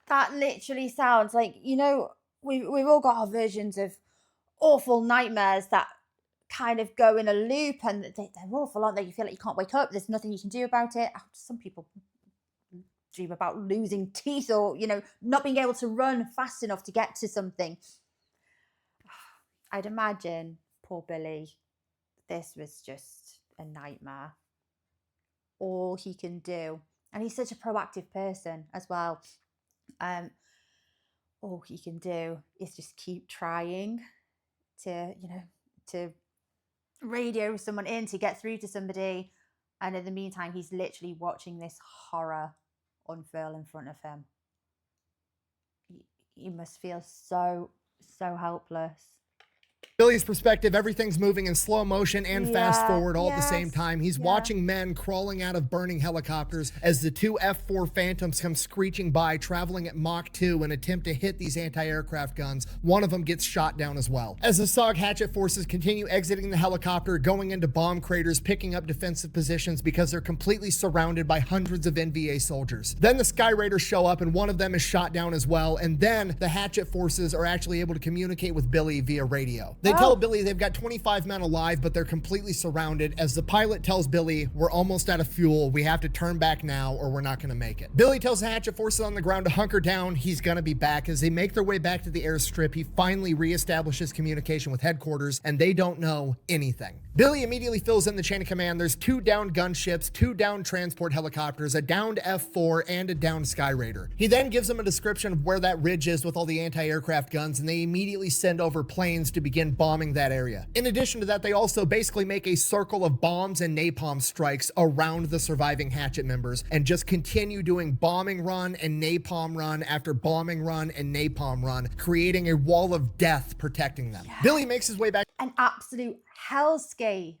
That literally sounds like, you know, we've all got our versions of awful nightmares that kind of go in a loop, and they're awful, aren't they? You feel like you can't wake up, there's nothing you can do about it. Some people dream about losing teeth, or, you know, not being able to run fast enough to get to something. I'd imagine poor Billy, this was just a nightmare. All he can do, and he's such a proactive person as well, all he can do is just keep trying to, you know, to radio someone in, to get through to somebody, and in the meantime he's literally watching this horror unfurl in front of him. He must feel so helpless. Billy's perspective, everything's moving in slow motion and fast forward all at the same time. He's watching men crawling out of burning helicopters as the 2 F-4 Phantoms come screeching by, traveling at Mach 2 and attempt to hit these anti-aircraft guns. One of them gets shot down as well. As the SOG hatchet forces continue exiting the helicopter, going into bomb craters, picking up defensive positions because they're completely surrounded by hundreds of NVA soldiers. Then the Sky Raiders show up and one of them is shot down as well, and then the hatchet forces are actually able to communicate with Billy via radio. They They tell Billy they've got 25 men alive, but they're completely surrounded as the pilot tells Billy, we're almost out of fuel. We have to turn back now or we're not going to make it. Billy tells the hatchet forces on the ground to hunker down. He's going to be back. As they make their way back to the airstrip, he finally reestablishes communication with headquarters and they don't know anything. Billy immediately fills in the chain of command. There's 2 downed gunships, 2 downed transport helicopters, a downed F4, and a downed Sky Raider. He then gives them a description of where that ridge is with all the anti-aircraft guns, and they immediately send over planes to begin bombing that area. In addition to that, they also basically make a circle of bombs and napalm strikes around the surviving hatchet members and just continue doing bombing run and napalm run after bombing run and napalm run, creating a wall of death protecting them. Billy makes his way back. An absolute hellscape.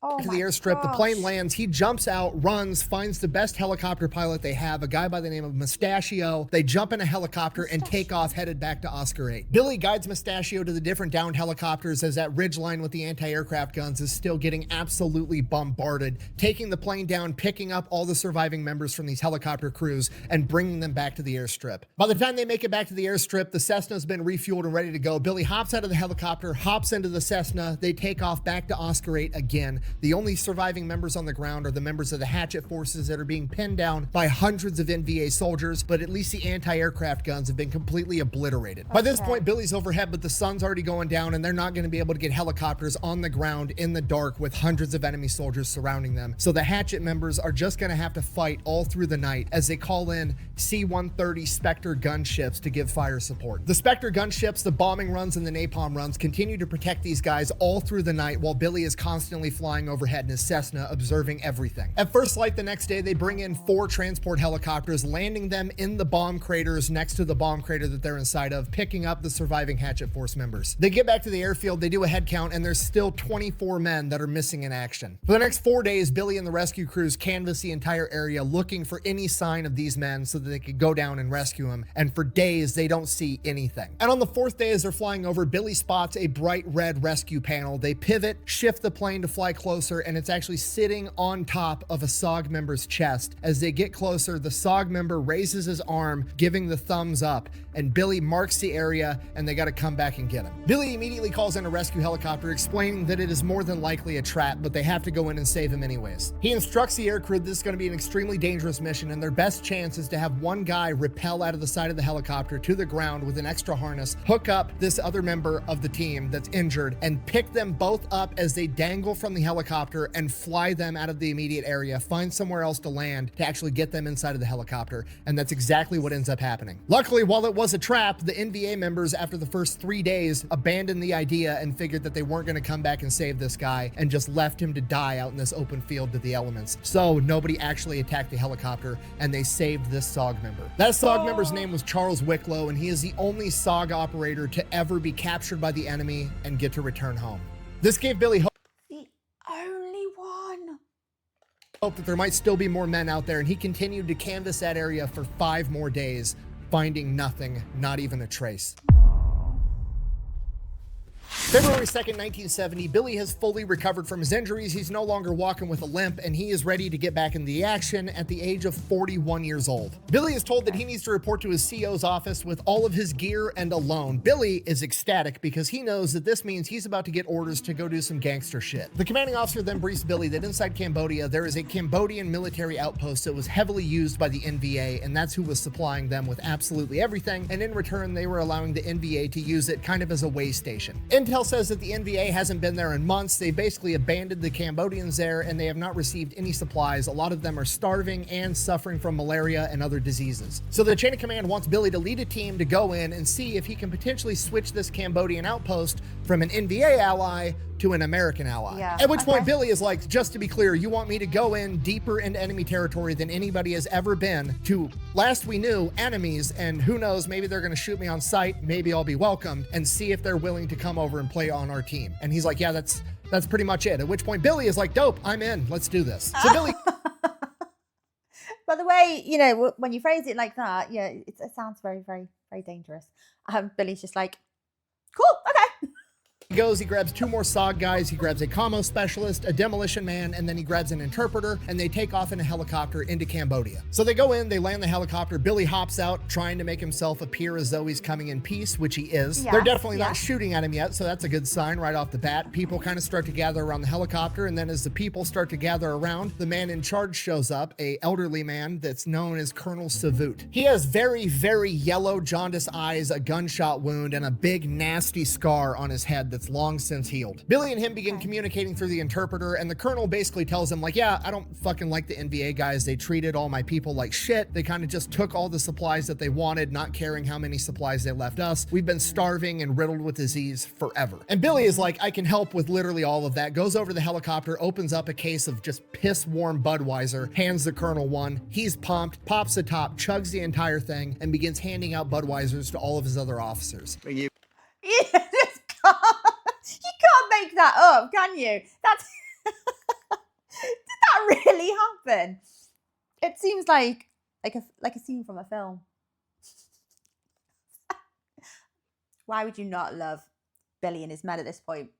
Oh to the airstrip. The plane lands. He jumps out, runs, finds the best helicopter pilot they have, a guy by the name of Mustachio. They jump in a helicopter and take off, headed back to Oscar 8. Billy guides Mustachio to the different downed helicopters as that ridge line with the anti-aircraft guns is still getting absolutely bombarded, taking the plane down, picking up all the surviving members from these helicopter crews and bringing them back to the airstrip. By the time they make it back to the airstrip, the Cessna's been refueled and ready to go. Billy hops out of the helicopter, hops into the Cessna. They take off back to Oscar 8 again. The only surviving members on the ground are the members of the hatchet forces that are being pinned down by hundreds of NVA soldiers, but at least the anti-aircraft guns have been completely obliterated. By this point, Billy's overhead, but the sun's already going down and they're not going to be able to get helicopters on the ground in the dark with hundreds of enemy soldiers surrounding them. So the hatchet members are just going to have to fight all through the night as they call in C-130 Spectre gunships to give fire support. The Spectre gunships, the bombing runs and the napalm runs continue to protect these guys all through the night while Billy is constantly flying overhead in his Cessna, observing everything. At first light the next day, they bring in 4 transport helicopters, landing them in the bomb craters next to the bomb crater that they're inside of, picking up the surviving hatchet force members. They get back to the airfield, they do a head count, and there's still 24 men that are missing in action. For the next 4 days, Billy and the rescue crews canvass the entire area looking for any sign of these men so that they could go down and rescue them, and for days they don't see anything. And on the 4th day as they're flying over, Billy spots a bright red rescue panel. They pivot, shift the plane to fly closer, and it's actually sitting on top of a SOG member's chest. As they get closer, the SOG member raises his arm, giving the thumbs up, and Billy marks the area and they got to come back and get him. Billy immediately calls in a rescue helicopter, explaining that it is more than likely a trap, but they have to go in and save him anyways. He instructs the aircrew this is going to be an extremely dangerous mission and their best chance is to have one guy rappel out of the side of the helicopter to the ground with an extra harness, hook up this other member of the team that's injured, and pick them both up as they dangle from the helicopter and fly them out of the immediate area, find somewhere else to land to actually get them inside of the helicopter. And that's exactly what ends up happening. Luckily, while it was a trap, the NVA members after the first 3 days abandoned the idea and figured that they weren't going to come back and save this guy and just left him to die out in this open field to the elements. So nobody actually attacked the helicopter and they saved this SOG member. That SOG member's name was Charles Wicklow, and he is the only SOG operator to ever be captured by the enemy and get to return home. This gave Billy hope. Hope that there might still be more men out there, and he continued to canvass that area for 5 more days, finding nothing, not even a trace. February 2nd, 1970, Billy has fully recovered from his injuries. He's no longer walking with a limp, and he is ready to get back into the action at the age of 41 years old. Billy is told that he needs to report to his CO's office with all of his gear and alone. Billy is ecstatic because he knows that this means he's about to get orders to go do some gangster shit. The commanding officer then briefs Billy that inside Cambodia, there is a Cambodian military outpost that was heavily used by the NVA, and that's who was supplying them with absolutely everything, and in return, they were allowing the NVA to use it kind of as a way station. Intel says that the NVA hasn't been there in months. They basically abandoned the Cambodians there and they have not received any supplies. A lot of them are starving and suffering from malaria and other diseases. So the chain of command wants Billy to lead a team to go in and see if he can potentially switch this Cambodian outpost from an NVA ally to an American ally. At which point Billy is like, just to be clear, you want me to go in deeper into enemy territory than anybody has ever been to, last we knew, enemies, and who knows, maybe they're gonna shoot me on sight, maybe I'll be welcomed, and see if they're willing to come over and play on our team. And he's like, yeah, that's pretty much it. At which point Billy is like, dope, I'm in, let's do this. So Billy... By the way, you know, when you phrase it like that, yeah, it sounds very, very, very dangerous. Billy's just like, cool, okay. He goes, he grabs 2 more SOG guys, he grabs a commo specialist, a demolition man, and then he grabs an interpreter, and they take off in a helicopter into Cambodia. So they go in, they land the helicopter, Billy hops out, trying to make himself appear as though he's coming in peace, which he is. Yes, They're definitely not yes. shooting at him yet, so that's a good sign right off the bat. People kind of start to gather around the helicopter, and then as the people start to gather around, the man in charge shows up, a elderly man that's known as Colonel Savut. He has very, very yellow jaundice eyes, a gunshot wound, and a big nasty scar on his head that's long since healed. Billy and him begin communicating through the interpreter, and the colonel basically tells him, like, yeah, I don't fucking like the NVA guys. They treated all my people like shit. They kind of just took all the supplies that they wanted, not caring how many supplies they left us. We've been starving and riddled with disease forever. And Billy is like, I can help with literally all of that. Goes over to the helicopter, opens up a case of just piss warm Budweiser, hands the colonel one. He's pumped, pops the top, chugs the entire thing, and begins handing out Budweisers to all of his other officers. You can't make that up, can you? That's did that really happen? It seems like a scene from a film. Why would you not love Billy and his men at this point?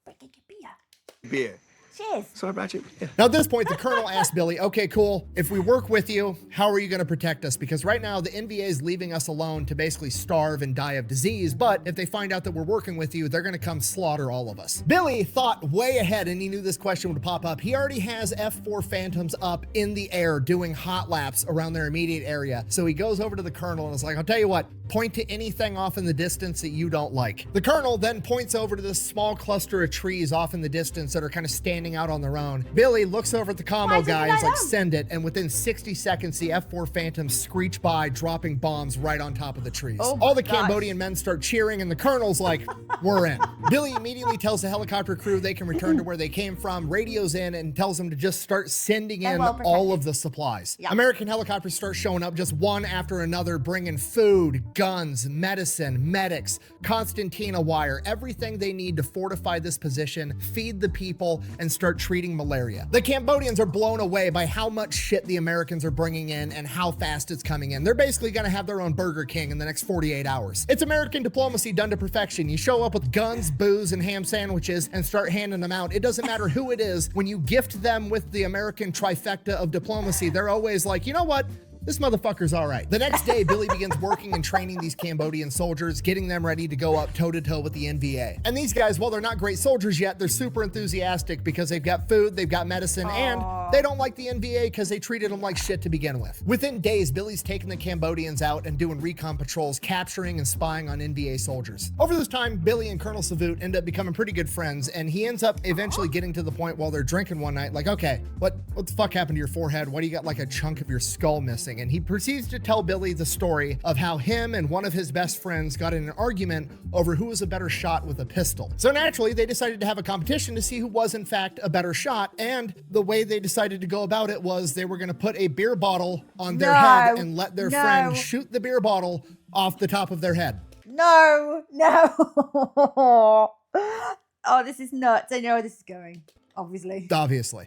Breaking your beer. Beer. Cheers. So I brought you beer. Now at this point, the colonel asked Billy, okay, cool. If we work with you, how are you going to protect us? Because right now the NVA is leaving us alone to basically starve and die of disease. But if they find out that we're working with you, they're going to come slaughter all of us. Billy thought way ahead and he knew this question would pop up. He already has F4 Phantoms up in the air doing hot laps around their immediate area. So he goes over to the colonel and is like, I'll tell you what, point to anything off in the distance that you don't like. The colonel then points over to this small cluster of trees off in the distance that are kind of standing out on their own. Billy looks over at the commo guy and is like, send it. And within 60 seconds, the F4 Phantoms screech by, dropping bombs right on top of the trees. Oh All the gosh. Cambodian men start cheering and the colonel's like, we're in. Billy immediately tells the helicopter crew they can return to where they came from, radios in and tells them to just start sending in well all of the supplies. Yeah. American helicopters start showing up just one after another, bringing food, guns, medicine, medics, concertina wire, everything they need to fortify this position, feed the people, and start treating malaria. The Cambodians are blown away by how much shit the Americans are bringing in and how fast it's coming in. They're basically gonna have their own Burger King in the next 48 hours. It's American diplomacy done to perfection. You show up with guns, booze, and ham sandwiches and start handing them out. It doesn't matter who it is. When you gift them with the American trifecta of diplomacy, they're always like, you know what? This motherfucker's all right. The next day, Billy begins working and training these Cambodian soldiers, getting them ready to go up toe-to-toe with the NVA. And these guys, while they're not great soldiers yet, they're super enthusiastic because they've got food, they've got medicine, and they don't like the NVA because they treated them like shit to begin with. Within days, Billy's taking the Cambodians out and doing recon patrols, capturing and spying on NVA soldiers. Over this time, Billy and Colonel Savut end up becoming pretty good friends, and he ends up eventually getting to the point while they're drinking one night, like, okay, what the fuck happened to your forehead? Why do you got like a chunk of your skull missing? And he proceeds to tell Billy the story of how him and one of his best friends got in an argument over who was a better shot with a pistol. So naturally, they decided to have a competition to see who was in fact a better shot, and the way they decided to go about it was they were going to put a beer bottle on their head and let their friend shoot the beer bottle off the top of their head. No. Oh, this is nuts. I know where this is going. Obviously.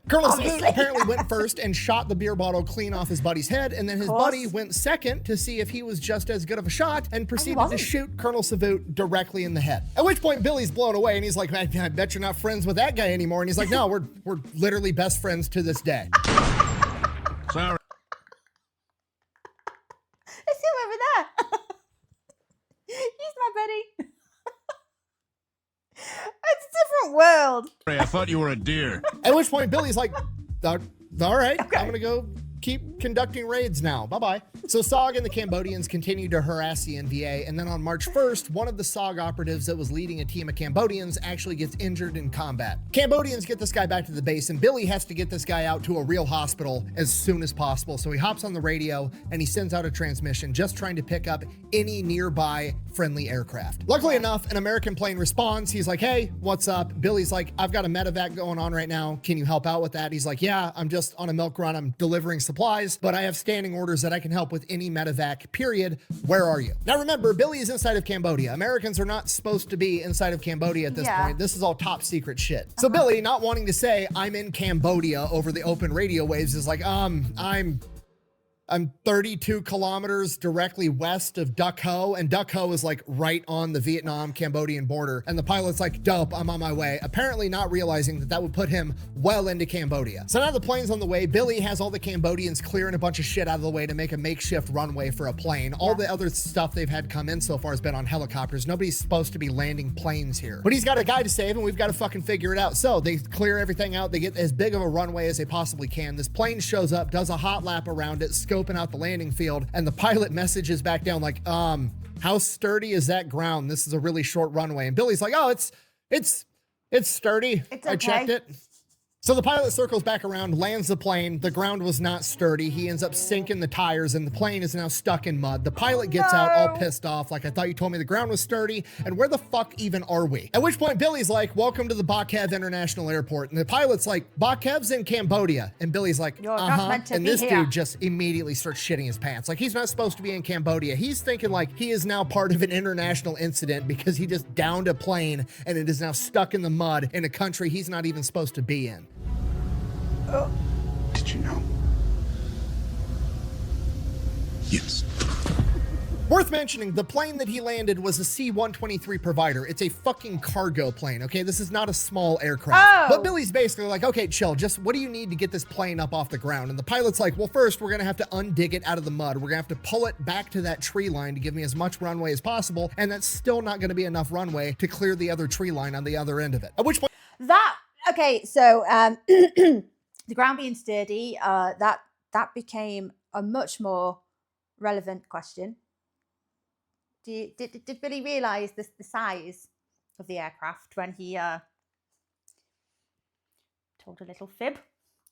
Colonel Savut apparently went first and shot the beer bottle clean off his buddy's head, and then his buddy went second to see if he was just as good of a shot and proceeded to shoot Colonel Savut directly in the head. At which point Billy's blown away and he's like, man, I bet you're not friends with that guy anymore. And he's like, no, we're literally best friends to this day. Sorry. Let's go over there. He's my buddy. It's a different world. I thought you were a deer. At which point Billy's like, all right, okay. I'm gonna go keep conducting raids now. Bye-bye. So SOG and the Cambodians continued to harass the NVA, and then on March 1st, one of the SOG operatives that was leading a team of Cambodians actually gets injured in combat. Cambodians get this guy back to the base, and Billy has to get this guy out to a real hospital as soon as possible. So he hops on the radio and he sends out a transmission just trying to pick up any nearby friendly aircraft. Luckily enough, an American plane responds. He's like, hey, what's up? Billy's like, I've got a medevac going on right now. Can you help out with that? He's like, yeah, I'm just on a milk run. I'm delivering supplies, but I have standing orders that I can help with any medevac, period. Where are you? Now remember, Billy is inside of Cambodia. Americans are not supposed to be inside of Cambodia at this point. This is all top secret shit. So Billy, not wanting to say I'm in Cambodia over the open radio waves, is like, I'm I'm 32 kilometers directly west of Duck Ho, and Duck Ho is like right on the Vietnam-Cambodian border. And the pilot's like, dope, I'm on my way. Apparently not realizing that that would put him well into Cambodia. So now the plane's on the way. Billy has all the Cambodians clearing a bunch of shit out of the way to make a makeshift runway for a plane. All the other stuff they've had come in so far has been on helicopters. Nobody's supposed to be landing planes here. But he's got a guy to save, and we've got to fucking figure it out. So they clear everything out. They get as big of a runway as they possibly can. This plane shows up, does a hot lap around it, scoping out the landing field, and the pilot messages back down like, how sturdy is that ground? This is a really short runway. And Billy's like, oh, it's sturdy. It's I checked it. So the pilot circles back around, lands the plane. The ground was not sturdy. He ends up sinking the tires, and the plane is now stuck in mud. The pilot gets out all pissed off, like, I thought you told me the ground was sturdy, and where the fuck even are we? At which point Billy's like, welcome to the Bakev International Airport. And the pilot's like, Bakev's in Cambodia. And Billy's like, You're not meant to and be this here. dude just immediately starts shitting his pants. Like, he's not supposed to be in Cambodia. He's thinking like he is now part of an international incident because he just downed a plane and it is now stuck in the mud in a country he's not even supposed to be in. Did you know? Yes. Worth mentioning, the plane that he landed was a C-123 Provider. It's a fucking cargo plane, okay? This is not a small aircraft. But Billy's basically like, okay, chill, just what do you need to get this plane up off the ground? And the pilot's like, well, first, we're gonna have to undig it out of the mud. We're gonna have to pull it back to that tree line to give me as much runway as possible, and that's still not gonna be enough runway to clear the other tree line on the other end of it. At which point... Okay, so the ground being sturdy, that became a much more relevant question. Did Billy realize the size of the aircraft when he told a little fib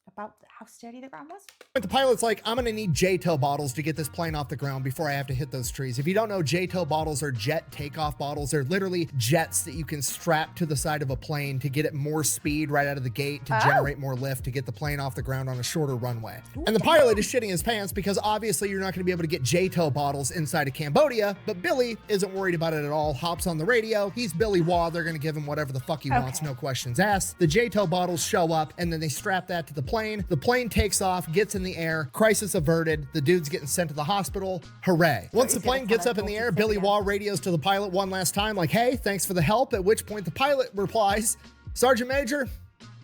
about how sturdy the ground was? The pilot's like, I'm gonna need J-tow bottles to get this plane off the ground before I have to hit those trees. If you don't know, J-tow bottles are jet takeoff bottles. They're literally jets that you can strap to the side of a plane to get it more speed right out of the gate, to generate more lift, to get the plane off the ground on a shorter runway. And the pilot is shitting his pants because obviously you're not gonna be able to get J-tow bottles inside of Cambodia, but Billy isn't worried about it at all, hops on the radio. He's Billy Waugh. They're gonna give him whatever the fuck he wants, no questions asked. The J-tow bottles show up, and then they strap that to the plane. The plane takes off, gets in the air, crisis averted. The dude's getting sent to the hospital. Hooray. Once the plane gets up in the air, Billy Waugh radios to the pilot one last time, like, hey, thanks for the help. At which point the pilot replies, Sergeant Major,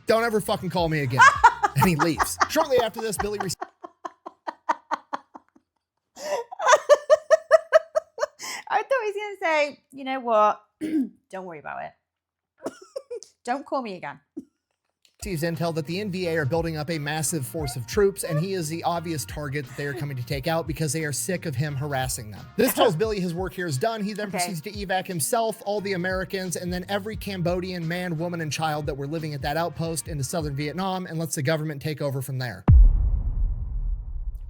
don't ever fucking call me again. And he leaves. Shortly after this, Billy I thought he was going to say, you know what? Don't worry about it. Don't call me again. receives intel that the NVA are building up a massive force of troops, and he is the obvious target that they are coming to take out because they are sick of him harassing them. This tells Billy his work here is done. He then proceeds to evac himself, all the Americans, and then every Cambodian man, woman, and child that were living at that outpost into southern Vietnam, and lets the government take over from there.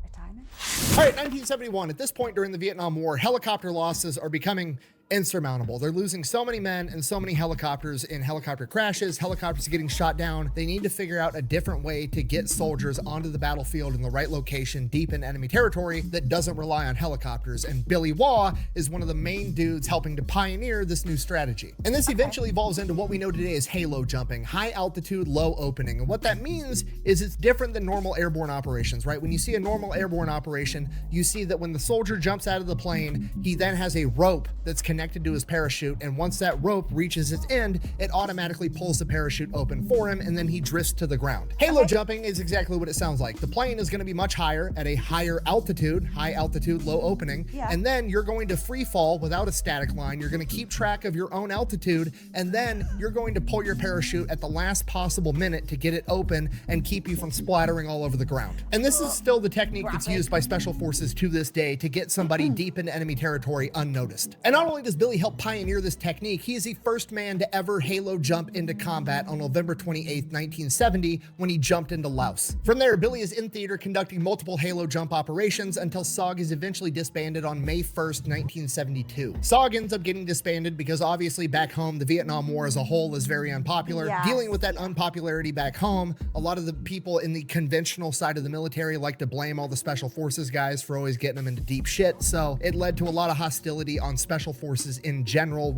Retirement? All right, 1971. At this point during the Vietnam War, helicopter losses are becoming insurmountable. They're losing so many men and so many helicopters in helicopter crashes. Helicopters are getting shot down. They need to figure out a different way to get soldiers onto the battlefield in the right location, deep in enemy territory, that doesn't rely on helicopters. And Billy Waugh is one of the main dudes helping to pioneer this new strategy. And this eventually evolves into what we know today as halo jumping, high altitude, low opening. And what that means is it's different than normal airborne operations, right? When you see a normal airborne operation, you see that when the soldier jumps out of the plane, he then has a rope that's connected to his parachute, and once that rope reaches its end, it automatically pulls the parachute open for him, and then he drifts to the ground. Halo jumping is exactly what it sounds like. The plane is going to be much higher at a higher altitude, high altitude, low opening, and then you're going to free fall without a static line. You're going to keep track of your own altitude, and then you're going to pull your parachute at the last possible minute to get it open and keep you from splattering all over the ground. And this is still the technique that's used by special forces to this day to get somebody deep into enemy territory unnoticed. And not only does Billy helped pioneer this technique, he is the first man to ever halo jump into combat on November 28th, 1970, when he jumped into Laos. From there, Billy is in theater conducting multiple halo jump operations until SOG is eventually disbanded on May 1st, 1972. SOG ends up getting disbanded because obviously back home, the Vietnam War as a whole is very unpopular. Dealing with that unpopularity back home, a lot of the people in the conventional side of the military like to blame all the special forces guys for always getting them into deep shit. So it led to a lot of hostility on special forces in general.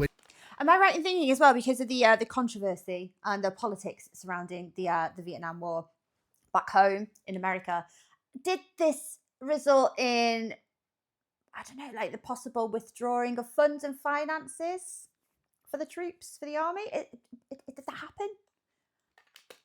Am I right in thinking as well, because of the controversy and the politics surrounding the Vietnam War back home in America, did this result in, I don't know, like the possible withdrawing of funds and finances for the troops, for the army? Did that happen?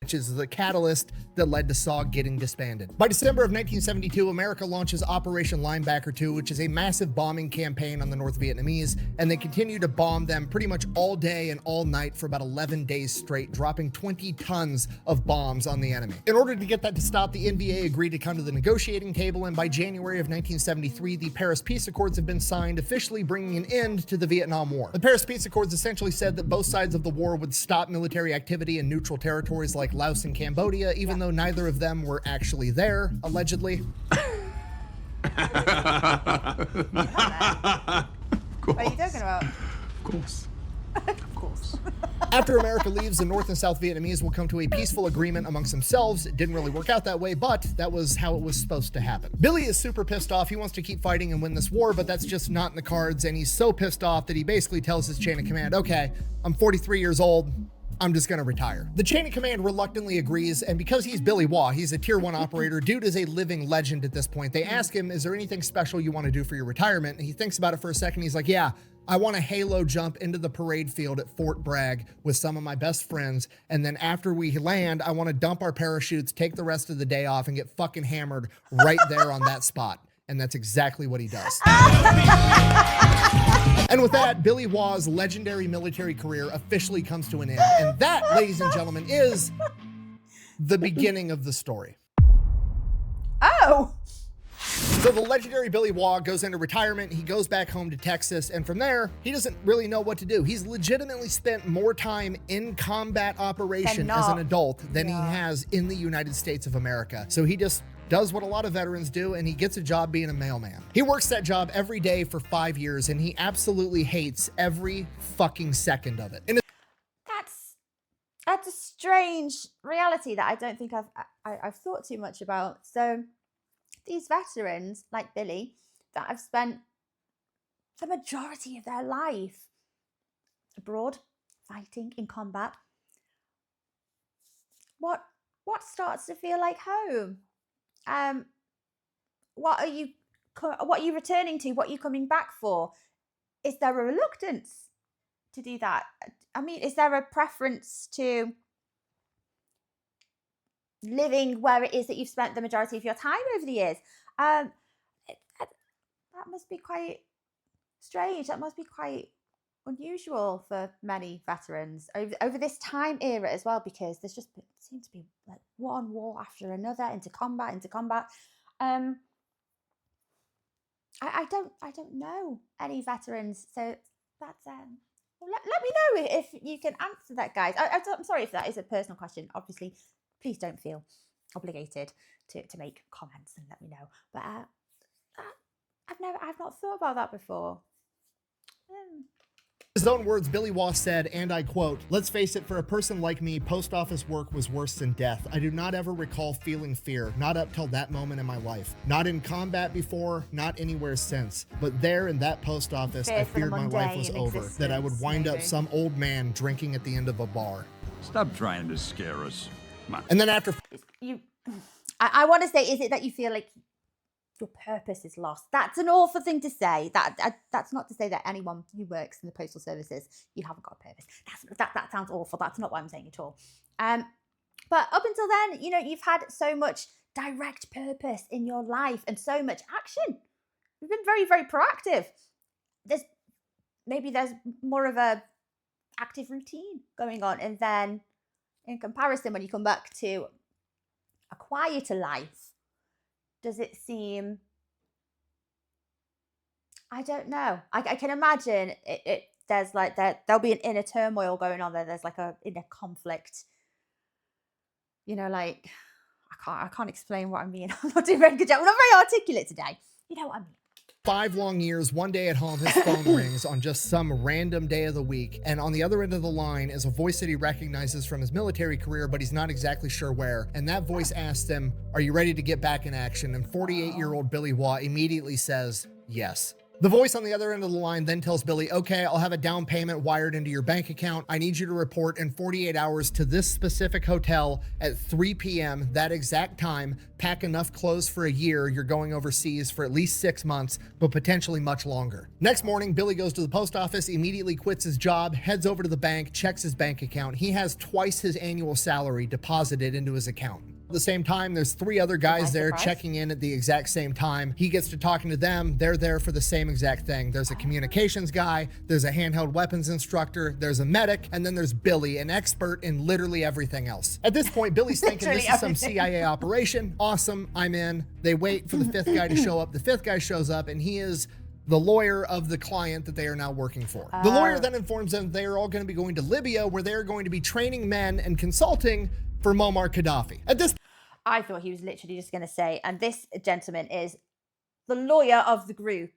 Which is the catalyst that led to SAW getting disbanded. By December of 1972, America launches Operation Linebacker 2, which is a massive bombing campaign on the North Vietnamese, and they continue to bomb them pretty much all day and all night for about 11 days straight, dropping 20 tons of bombs on the enemy. In order to get that to stop, the NVA agreed to come to the negotiating table, and by January of 1973, the Paris Peace Accords have been signed, officially bringing an end to the Vietnam War. The Paris Peace Accords essentially said that both sides of the war would stop military activity in neutral territories like Laos and Cambodia, even though neither of them were actually there, allegedly. What are you talking about? Of course. Of course. After America leaves, the North and South Vietnamese will come to a peaceful agreement amongst themselves. It didn't really work out that way, but that was how it was supposed to happen. Billy is super pissed off. He wants to keep fighting and win this war, but that's just not in the cards, and he's so pissed off that he basically tells his chain of command, okay, I'm 43 years old. I'm just gonna retire. The chain of command reluctantly agrees, and because he's Billy Waugh, he's a tier 1 operator, dude is a living legend at this point. They ask him, is there anything special you want to do for your retirement? And he thinks about it for a second. He's like, yeah, I want to halo jump into the parade field at Fort Bragg with some of my best friends, and then after we land, I want to dump our parachutes, take the rest of the day off, and get fucking hammered right there on that spot. And that's exactly what he does. And with that, Billy Waugh's legendary military career officially comes to an end. And that, ladies and gentlemen, is the beginning of the story. Oh! So the legendary Billy Waugh goes into retirement. He goes back home to Texas. And from there, he doesn't really know what to do. He's legitimately spent more time in combat operation as an adult than he has in the United States of America. So he just does what a lot of veterans do, and he gets a job being a mailman. He works that job every day for 5 years, and he absolutely hates every fucking second of it. And that's a strange reality that I don't think I've thought too much about. So these veterans, like Billy, that have spent the majority of their life abroad, fighting in combat, what starts to feel like home? What are you returning to? What are you coming back for? Is there a reluctance to do that? I mean, is there a preference to living where it is that you've spent the majority of your time over the years? That must be quite strange. That must be quite unusual for many veterans over this time era as well, because there's just seems to be like one war after another, into combat. I don't know any veterans, so that's let me know if you can answer that, guys. I'm sorry if that is a personal question. Obviously, please don't feel obligated to make comments and let me know. But I've not thought about that before. his own words, Billy Waugh said, and I quote, "Let's face it, for a person like me, post office work was worse than death. I do not ever recall feeling fear, not up till that moment in my life. Not in combat before, not anywhere since. But there in that post office, I feared my life was over, that I would wind up some old man drinking at the end of a bar." Stop trying to scare us. Come on. And then after I want to say, is it that you feel like your purpose is lost? That's an awful thing to say. That's not to say that anyone who works in the postal services, you haven't got a purpose. That sounds awful. That's not what I'm saying at all. But up until then, you know, you've had so much direct purpose in your life and so much action. You've been very, very proactive. There's more of a active routine going on, and then in comparison, when you come back to a quieter life, does it seem, I don't know. I can imagine there's like there'll be an inner turmoil going on there. There's like a inner conflict. You know, like I can't explain what I mean. I'm not doing a very good job. I'm not very articulate today. You know what I mean. 5 long years, one day at home, his phone rings on just some random day of the week. And on the other end of the line is a voice that he recognizes from his military career, but he's not exactly sure where. And that voice asks him, "Are you ready to get back in action?" And 48-year-old Billy Waugh immediately says, "Yes." The voice on the other end of the line then tells Billy, okay, I'll have a down payment wired into your bank account. I need you to report in 48 hours to this specific hotel at 3 p.m. that exact time. Pack enough clothes for a year. You're going overseas for at least 6 months, but potentially much longer. Next morning, Billy goes to the post office, immediately quits his job, heads over to the bank, checks his bank account. He has twice his annual salary deposited into his account. At the same time, there's 3 other guys there checking in at the exact same time. He gets to talking to them. They're there for the same exact thing. There's a communications guy, there's a handheld weapons instructor, there's a medic, and then there's Billy, an expert in literally everything else. At this point, Billy's thinking this is some CIA operation. Awesome, I'm in. They wait for the 5th guy to show up. The 5th guy shows up, and he is the lawyer of the client that they are now working for. The lawyer then informs them they are all going to be going to Libya, where they're going to be training men and consulting for Muammar Gaddafi. At this I thought he was literally just going to say, and this gentleman is the lawyer of the group.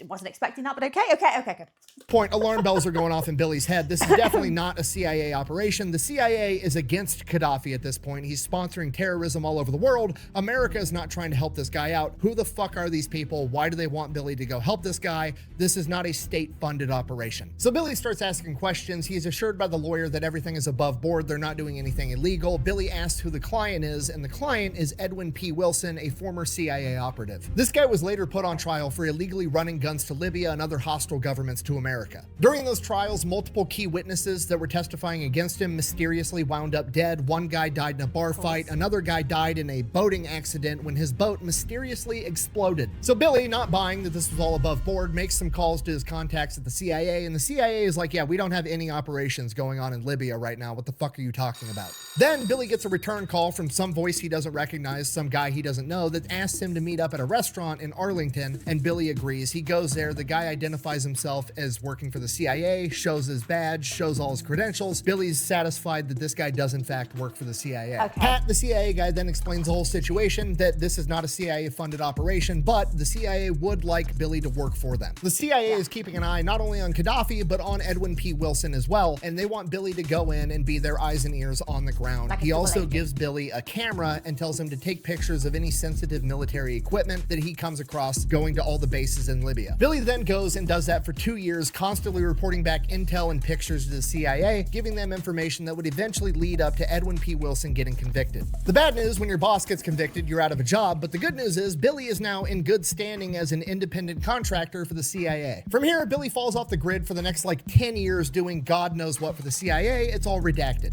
Wasn't expecting that, but okay. point, alarm bells are going off in Billy's head. This is definitely not a CIA operation. The CIA is against Gaddafi at this point. He's sponsoring terrorism all over the world. America is not trying to help this guy out. Who the fuck are these people? Why do they want Billy to go help this guy? This is not a state-funded operation. So Billy starts asking questions. He's assured by the lawyer that everything is above board. They're not doing anything illegal. Billy asks who the client is, and the client is Edwin P. Wilson, a former CIA operative. This guy was later put on trial for illegally running guns to Libya and other hostile governments to America. During those trials, multiple key witnesses that were testifying against him mysteriously wound up dead. One guy died in a bar fight. Another guy died in a boating accident when his boat mysteriously exploded. So Billy, not buying that this was all above board, makes some calls to his contacts at the CIA, and the CIA is like, yeah, we don't have any operations going on in Libya right now. What the fuck are you talking about? Then Billy gets a return call from some voice he doesn't recognize, some guy he doesn't know, that asks him to meet up at a restaurant in Arlington, and Billy agrees. He goes there. The guy identifies himself as working for the CIA, shows his badge, shows all his credentials. Billy's satisfied that this guy does in fact work for the CIA. Okay. Pat, the CIA guy, then explains the whole situation, that this is not a CIA-funded operation, but the CIA would like Billy to work for them. The CIA is keeping an eye not only on Gaddafi, but on Edwin P. Wilson as well, and they want Billy to go in and be their eyes and ears on the ground. Like he also gives Billy a camera and tells him to take pictures of any sensitive military equipment that he comes across going to all the bases in Libya. Billy then goes and does that for 2 years, constantly reporting back intel and pictures to the CIA, giving them information that would eventually lead up to Edwin P. Wilson getting convicted. The bad news, when your boss gets convicted, you're out of a job, but the good news is Billy is now in good standing as an independent contractor for the CIA. From here, Billy falls off the grid for the next like 10 years doing God knows what for the CIA. It's all redacted.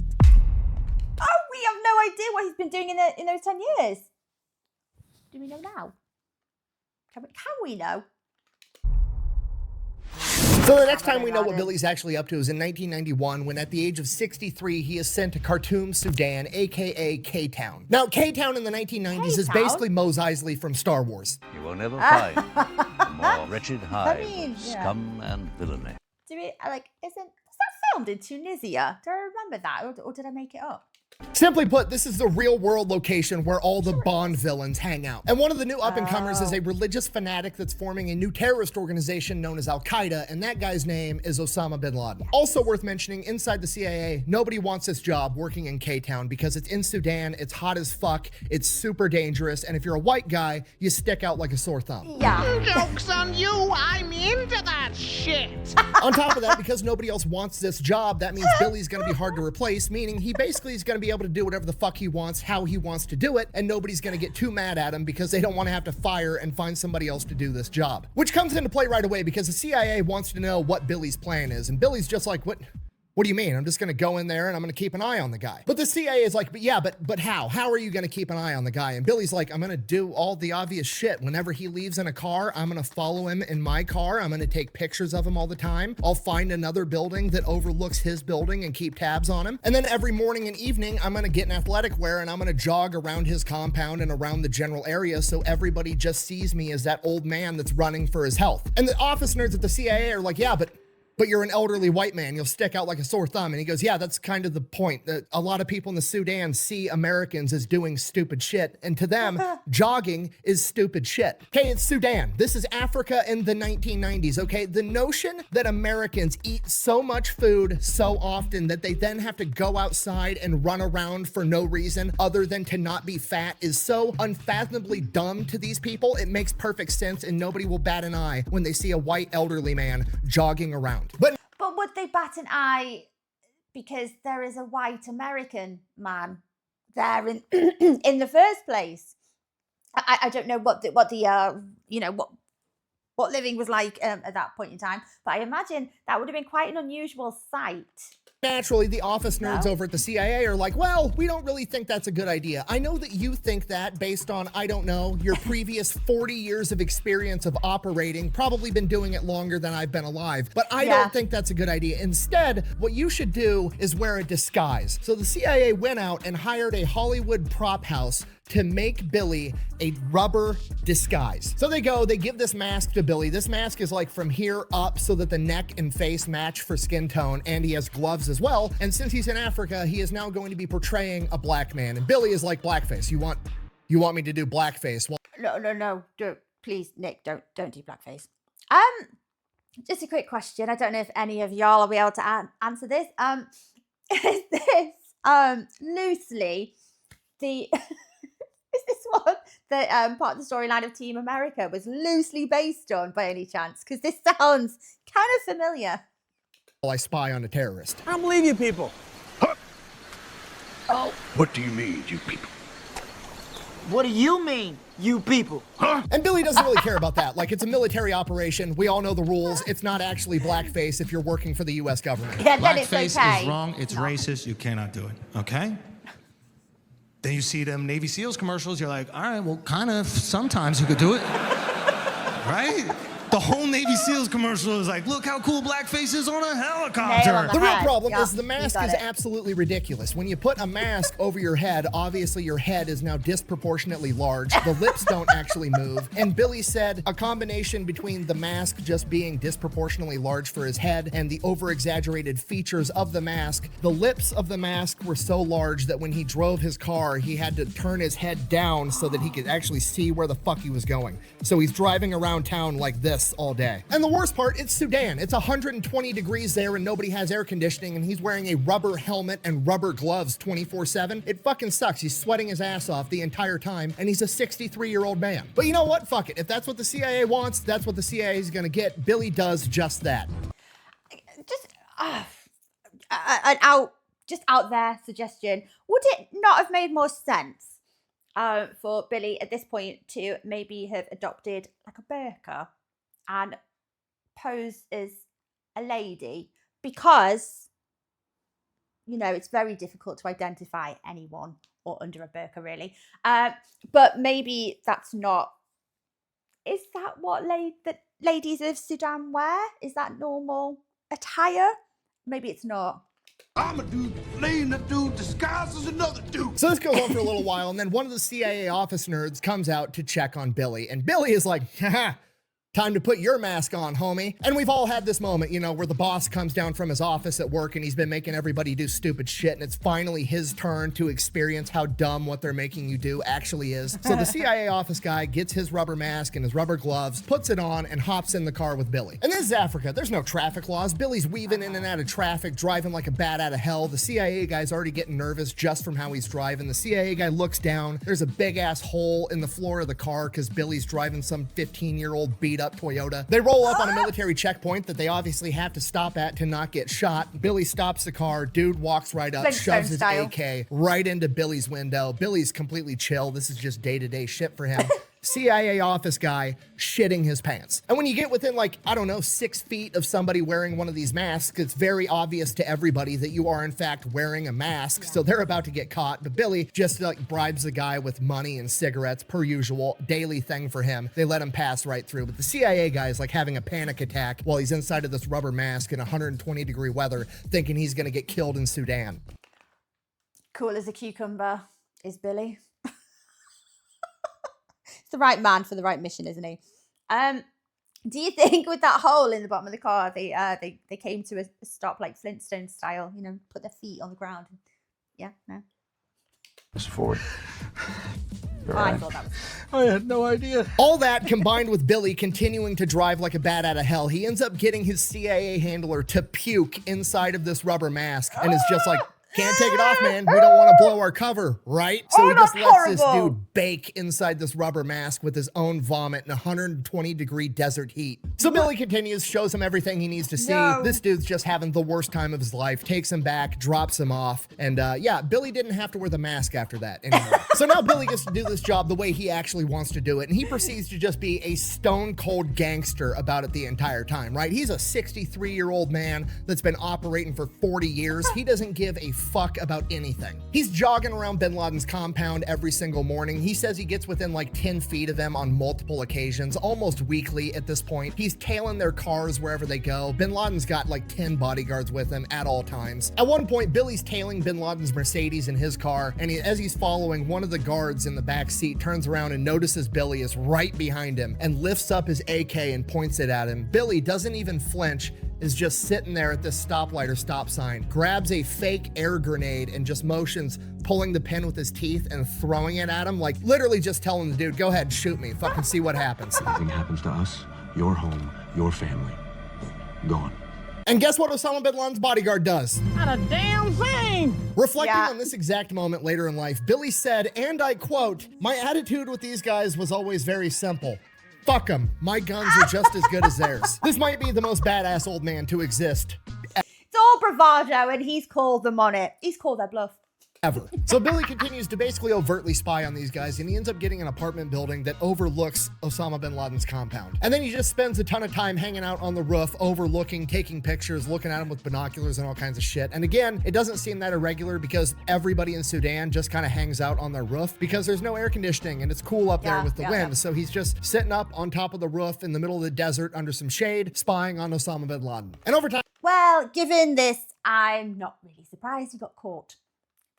Oh, we have no idea what he's been doing in those 10 years. Do we know now? Can we know? So the next time we know what Billy's actually up to is in 1991, when at the age of 63, he is sent to Khartoum, Sudan, aka K-Town. Now, K-Town in the 1990s is basically Mos Eisley from Star Wars. You will never find a more wretched hive of scum and villainy. Was that filmed in Tunisia? Do I remember that, or did I make it up? Simply put, this is the real world location where all the Bond villains hang out. And one of the new up-and-comers is a religious fanatic that's forming a new terrorist organization known as Al-Qaeda, and that guy's name is Osama bin Laden. Also worth mentioning, inside the CIA, nobody wants this job working in K-Town because it's in Sudan, it's hot as fuck, it's super dangerous, and if you're a white guy, you stick out like a sore thumb. Yeah. Joke's on you, I'm into that shit. On top of that, because nobody else wants this job, that means Billy's gonna be hard to replace, meaning he basically is gonna be able to do whatever the fuck he wants, how he wants to do it, and nobody's gonna get too mad at him because they don't want to have to fire and find somebody else to do this job. Which comes into play right away because the CIA wants to know what Billy's plan is, and Billy's just like, what do you mean? I'm just gonna go in there and I'm gonna keep an eye on the guy. But the CIA is like, but how? How are you gonna keep an eye on the guy? And Billy's like, I'm gonna do all the obvious shit. Whenever he leaves in a car, I'm gonna follow him in my car. I'm gonna take pictures of him all the time. I'll find another building that overlooks his building and keep tabs on him. And then every morning and evening, I'm gonna get in athletic wear and I'm gonna jog around his compound and around the general area so everybody just sees me as that old man that's running for his health. And the office nerds at the CIA are like, yeah, but but you're an elderly white man, you'll stick out like a sore thumb. And he goes, yeah, that's kind of the point. That a lot of people in the Sudan see Americans as doing stupid shit. And to them, jogging is stupid shit. Okay, it's Sudan. This is Africa in the 1990s, okay? The notion that Americans eat so much food so often that they then have to go outside and run around for no reason other than to not be fat is so unfathomably dumb to these people. It makes perfect sense, and nobody will bat an eye when they see a white elderly man jogging around. But would they bat an eye because there is a white American man there in in the first place? I don't know what the you know what living was like at that point in time, but I imagine that would have been quite an unusual sight. naturally, the office nerds over at the CIA are like, well, we don't really think that's a good idea. I know that you think that based on, I don't know, your previous 40 years of experience of operating, probably been doing it longer than I've been alive, but I don't think that's a good idea. Instead, what you should do is wear a disguise. So the CIA went out and hired a Hollywood prop house to make Billy a rubber disguise. So they give this mask to Billy. This mask is like from here up so that the neck and face match for skin tone, and he has gloves as well. And since he's in Africa, he is now going to be portraying a black man. And Billy is like, blackface. You want me to do blackface? Well, No, don't, please, Nick, don't do blackface. Just a quick question. I don't know if any of y'all will be able to answer this. Is this loosely the is this one that part of the storyline of Team America was loosely based on by any chance? Because this sounds kind of familiar. I spy on a terrorist. I don't believe you people. Huh. Oh. What do you mean, you people? What do you mean, you people? Huh? And Billy doesn't really care about that. Like, it's a military operation. We all know the rules. It's not actually blackface if you're working for the U.S. government. Yeah, then it's Blackface okay. is wrong. It's racist. You cannot do it. Okay? Then you see them Navy SEALs commercials. You're like, all right, well, kind of. Sometimes you could do it, right? The whole Navy SEALs commercial is like, look how cool blackface is on a helicopter. The real problem is the mask is absolutely ridiculous. When you put a mask over your head, obviously your head is now disproportionately large. The lips don't actually move. And Billy said a combination between the mask just being disproportionately large for his head and the over-exaggerated features of the mask, the lips of the mask were so large that when he drove his car, he had to turn his head down so that he could actually see where the fuck he was going. So he's driving around town like this all day. And the worst part, it's Sudan. It's 120 degrees there and nobody has air conditioning, and he's wearing a rubber helmet and rubber gloves 24/7. It fucking sucks. He's sweating his ass off the entire time, and he's a 63-year-old man. But you know what? Fuck it. If that's what the CIA wants, that's what the CIA is gonna get. Billy does just that. Just an out there suggestion. Would it not have made more sense for Billy at this point to maybe have adopted like a burqa and pose as a lady? Because, you know, it's very difficult to identify anyone or under a burqa, really. But maybe that's not. Is that what the ladies of Sudan wear? Is that normal attire? Maybe it's not. I'm a dude playing a dude disguised as another dude. So this goes on for a little while, and then one of the CIA office nerds comes out to check on Billy, and Billy is like, haha, time to put your mask on, homie. And we've all had this moment, you know, where the boss comes down from his office at work and he's been making everybody do stupid shit, and it's finally his turn to experience how dumb what they're making you do actually is. So the CIA office guy gets his rubber mask and his rubber gloves, puts it on, and hops in the car with Billy. And this is Africa. There's no traffic laws. Billy's weaving in and out of traffic, driving like a bat out of hell. The CIA guy's already getting nervous just from how he's driving. The CIA guy looks down. There's a big-ass hole in the floor of the car because Billy's driving some 15-year-old beat up Toyota. They roll up on a military checkpoint that they obviously have to stop at to not get shot. Billy stops the car. Dude walks right up, shoves his AK right into Billy's window. Billy's completely chill. This is just day-to-day shit for him. CIA office guy shitting his pants. And when you get within, like, I don't know, 6 feet of somebody wearing one of these masks, it's very obvious to everybody that you are in fact wearing a mask. So they're about to get caught. But Billy just like bribes the guy with money and cigarettes, per usual, daily thing for him. They let him pass right through. But the CIA guy is like having a panic attack while he's inside of this rubber mask in 120-degree weather, thinking he's gonna get killed in Sudan. Cool as a cucumber is Billy. The right man for the right mission, isn't he? Do you think with that hole in the bottom of the car, they came to a stop like Flintstone style, you know, put their feet on the ground? Yeah, no. It's forward. I thought that was. I had no idea. All that combined with Billy continuing to drive like a bat out of hell, he ends up getting his CIA handler to puke inside of this rubber mask, and it's just like, can't take it off, man. We don't want to blow our cover, right? So he just lets this dude bake inside this rubber mask with his own vomit in 120-degree desert heat. So Billy continues, shows him everything he needs to see. No. This dude's just having the worst time of his life, takes him back, drops him off. And yeah, Billy didn't have to wear the mask after that anymore. So now Billy gets to do this job the way he actually wants to do it. And he proceeds to just be a stone cold gangster about it the entire time, right? He's a 63-year-old man that's been operating for 40 years. He doesn't give a fuck about anything. He's jogging around bin Laden's compound every single morning. He says he gets within like 10 feet of them on multiple occasions, almost weekly at this point. He's tailing their cars wherever they go. Bin Laden's got like 10 bodyguards with him at all times. At one point, Billy's tailing bin Laden's Mercedes in his car, and as he's following, one of the guards in the back seat turns around and notices Billy is right behind him and lifts up his AK and points it at him. Billy doesn't even flinch, is just sitting there at this stoplight or stop sign, grabs a fake air grenade and just motions, pulling the pin with his teeth and throwing it at him, like literally just telling the dude, go ahead, shoot me, fucking see what happens. Anything happens to us, your home, your family, gone. And guess what Osama bin Laden's bodyguard does? Not a damn thing. Reflecting on this exact moment later in life, Billy said, and I quote, "My attitude with these guys was always very simple. Fuck them. My guns are just as good as theirs." This might be the most badass old man to exist It's all bravado, and he's called them on it. He's called their bluff. ever. So Billy continues to basically overtly spy on these guys, and he ends up getting an apartment building that overlooks Osama bin Laden's compound. And then he just spends a ton of time hanging out on the roof, overlooking, taking pictures, looking at him with binoculars and all kinds of shit. And again, it doesn't seem that irregular because everybody in Sudan just kind of hangs out on their roof because there's no air conditioning and it's cool up there with the wind. So he's just sitting up on top of the roof in the middle of the desert under some shade, spying on Osama bin Laden. And over time, Well, given this, I'm not really surprised he got caught.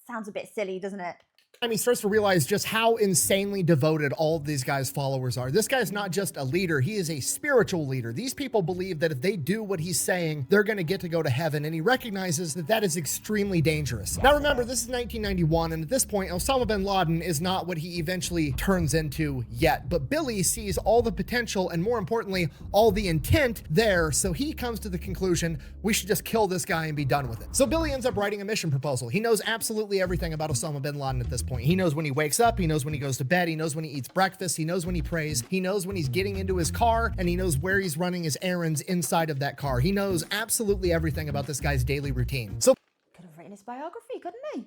Sounds a bit silly, doesn't it? and he starts to realize just how insanely devoted all of these guys' followers are. This guy's not just a leader, he is a spiritual leader. These people believe that if they do what he's saying, they're going to get to go to heaven, and he recognizes that that is extremely dangerous. Now remember, this is 1991, and at this point, Osama bin Laden is not what he eventually turns into yet, but Billy sees all the potential and, more importantly, all the intent there, so he comes to the conclusion, we should just kill this guy and be done with it. So Billy ends up writing a mission proposal. He knows absolutely everything about Osama bin Laden at this point. He knows when he wakes up, he knows when he goes to bed, he knows when he eats breakfast, he knows when he prays, he knows when he's getting into his car, and he knows where he's running his errands inside of that car. He knows absolutely everything about this guy's daily routine. So could have written his biography, couldn't he?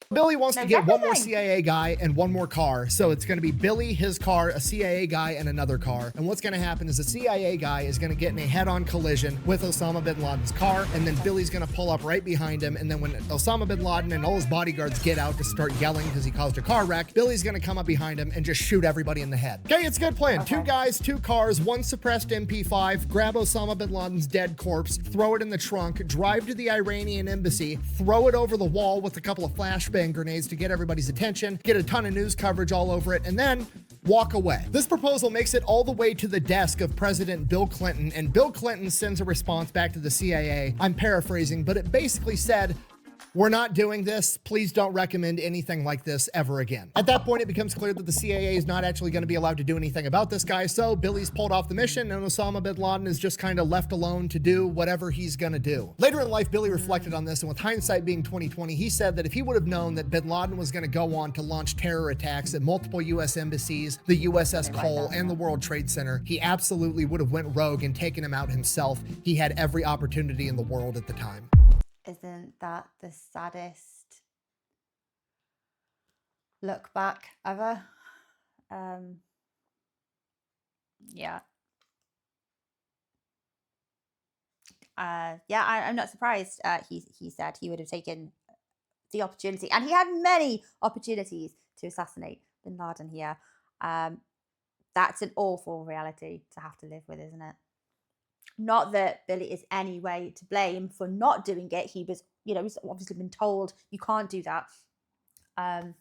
Billy wants to get one more CIA guy and one more car. So it's going to be Billy, his car, a CIA guy, and another car. And what's going to happen is the CIA guy is going to get in a head-on collision with Osama bin Laden's car, and then Billy's going to pull up right behind him. And then when Osama bin Laden and all his bodyguards get out to start yelling because he caused a car wreck, Billy's going to come up behind him and just shoot everybody in the head. Okay, it's a good plan. Okay. 2 guys, 2 cars, 1 suppressed MP5, grab Osama bin Laden's dead corpse, throw it in the trunk, drive to the Iranian embassy, throw it over the wall with a couple of flashbang grenades to get everybody's attention, get a ton of news coverage all over it, and then walk away. This proposal makes it all the way to the desk of President Bill Clinton, and Bill Clinton sends a response back to the CIA. I'm paraphrasing, but it basically said, we're not doing this. Please don't recommend anything like this ever again. At that point, it becomes clear that the CIA is not actually going to be allowed to do anything about this guy, so Billy's pulled off the mission, and Osama bin Laden is just kind of left alone to do whatever he's going to do. Later in life, Billy reflected on this, and with hindsight being 20/20, he said that if he would have known that bin Laden was going to go on to launch terror attacks at multiple U.S. embassies, the USS Cole, and the World Trade Center, he absolutely would have went rogue and taken him out himself. He had every opportunity in the world at the time. Isn't that the saddest look back ever? Yeah. I'm not surprised. He said he would have taken the opportunity, and he had many opportunities to assassinate bin Laden here. That's an awful reality to have to live with, isn't it? Not that Billy is any way to blame for not doing it. He was, he's obviously been told you can't do that. But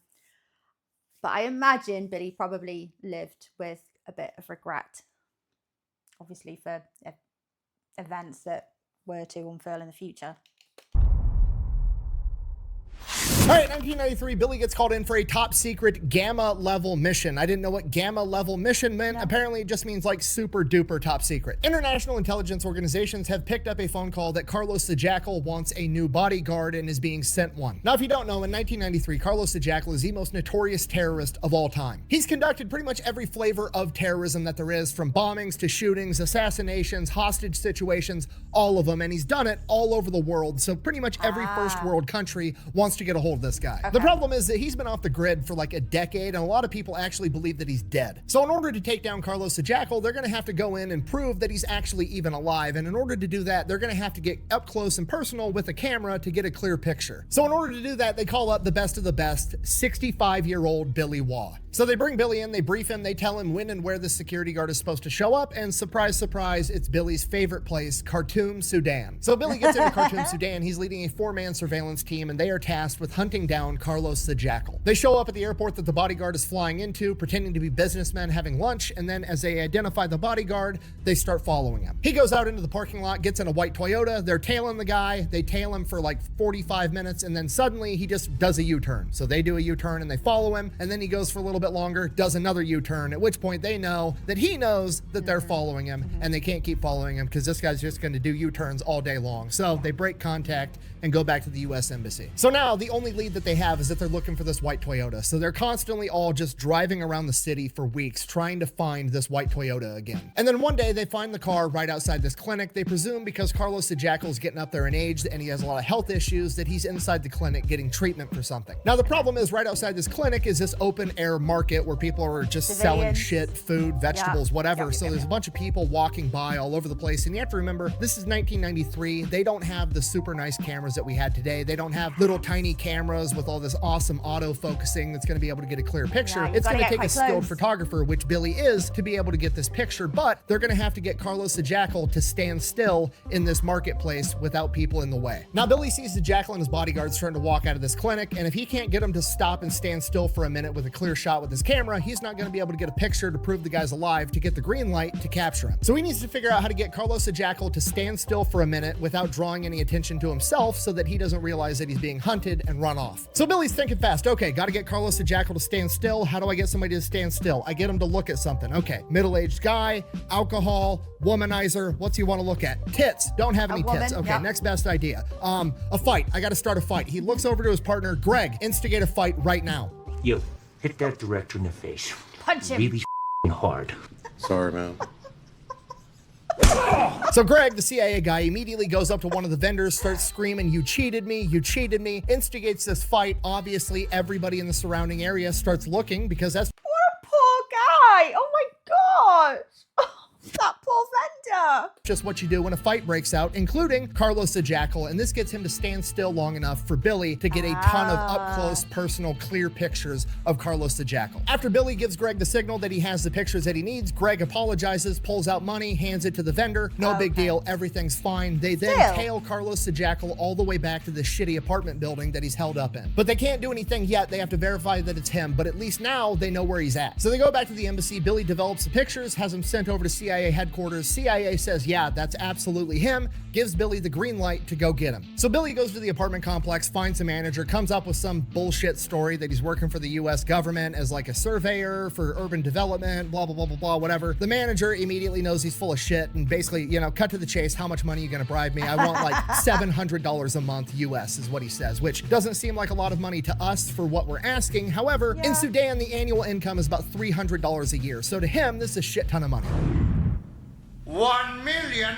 I imagine Billy probably lived with a bit of regret obviously for events that were to unfurl in the future. All right, 1993, Billy gets called in for a top secret gamma level mission. I didn't know what gamma level mission meant. No. Apparently it just means like super duper top secret. International intelligence organizations have picked up a phone call that Carlos the Jackal wants a new bodyguard and is being sent one. Now, if you don't know, in 1993, Carlos the Jackal is the most notorious terrorist of all time. He's conducted pretty much every flavor of terrorism that there is, from bombings to shootings, assassinations, hostage situations, all of them, and he's done it all over the world. So pretty much every first world country wants to get a hold of this guy. Okay. The problem is that he's been off the grid for like a decade, and a lot of people actually believe that he's dead. So in order to take down Carlos the Jackal, they're gonna have to go in and prove that he's actually even alive. And in order to do that, they're gonna have to get up close and personal with a camera to get a clear picture. So in order to do that, they call up the best of the best, 65-year-old Billy Waugh. So they bring Billy in, they brief him, they tell him when and where the security guard is supposed to show up, and surprise, surprise, it's Billy's favorite place, Khartoum, Sudan. So Billy gets into Khartoum, Sudan. He's leading a 4-man surveillance team, and they are tasked with hunting down Carlos the Jackal. They show up at the airport that the bodyguard is flying into, pretending to be businessmen having lunch, and then as they identify the bodyguard, they start following him. He goes out into the parking lot, gets in a white Toyota, they're tailing the guy, they tail him for like 45 minutes, and then suddenly he just does a U-turn. So they do a U-turn and they follow him, and then he goes for a little bit longer, does another U-turn, at which point they know that he knows that they're following him, and they can't keep following him because this guy's just going to do U-turns all day long. So they break contact and go back to the US Embassy. So now the only lead that they have is that they're looking for this white Toyota. So they're constantly all just driving around the city for weeks trying to find this white Toyota again. And then one day they find the car right outside this clinic. They presume because Carlos the Jackal is getting up there in age and he has a lot of health issues that he's inside the clinic getting treatment for something. Now the problem is right outside this clinic is this open air market where people are just selling shit, food, vegetables, whatever. So there's a bunch of people walking by all over the place. And you have to remember, this is 1993. They don't have the super nice cameras that we had today. They don't have little tiny cameras with all this awesome auto focusing that's going to be able to get a clear picture. It's going to take a skilled photographer, which Billy is, to be able to get this picture, but they're going to have to get Carlos the Jackal to stand still in this marketplace without people in the way. Now Billy sees the Jackal and his bodyguards starting to walk out of this clinic, and if he can't get them to stop and stand still for a minute with a clear shot with his camera, he's not going to be able to get a picture to prove the guy's alive to get the green light to capture him. So he needs to figure out how to get Carlos the Jackal to stand still for a minute without drawing any attention to himself so that he doesn't realize that he's being hunted and run off. So Billy's thinking fast. Okay, got to get Carlos the Jackal to stand still. How do I get somebody to stand still? I get him to look at something. Okay, middle-aged guy, alcohol, womanizer. What's he want to look at? Tits. Don't have any tits. Okay, next best idea. A fight. I got to start a fight. He looks over to his partner, Greg. Instigate a fight right now. You hit that director in the face. Punch him. Really hard. Sorry, man. So Greg, the CIA guy, immediately goes up to one of the vendors, starts screaming, "You cheated me, you cheated me," instigates this fight. Obviously, everybody in the surrounding area starts looking because that's... What a poor guy! Oh my gosh! That poor vendor. Just what you do when a fight breaks out, including Carlos the Jackal, and this gets him to stand still long enough for Billy to get a ton of up-close, personal, clear pictures of Carlos the Jackal. After Billy gives Greg the signal that he has the pictures that he needs, Greg apologizes, pulls out money, hands it to the vendor. No big deal, everything's fine. They then tail Carlos the Jackal all the way back to the shitty apartment building that he's held up in. But they can't do anything yet. They have to verify that it's him, but at least now they know where he's at. So they go back to the embassy. Billy develops the pictures, has them sent over to CIA headquarters. CIA says, yeah, that's absolutely him, gives Billy the green light to go get him. So Billy goes to the apartment complex, finds a manager, comes up with some bullshit story that he's working for the US government as like a surveyor for urban development, blah, blah, blah, blah, blah, whatever. The manager immediately knows he's full of shit and basically, you know, cut to the chase. How much money are you going to bribe me? I want like $700 a month US is what he says, which doesn't seem like a lot of money to us for what we're asking. However, in Sudan, the annual income is about $300 a year. So to him, this is a shit ton of money. $1 million.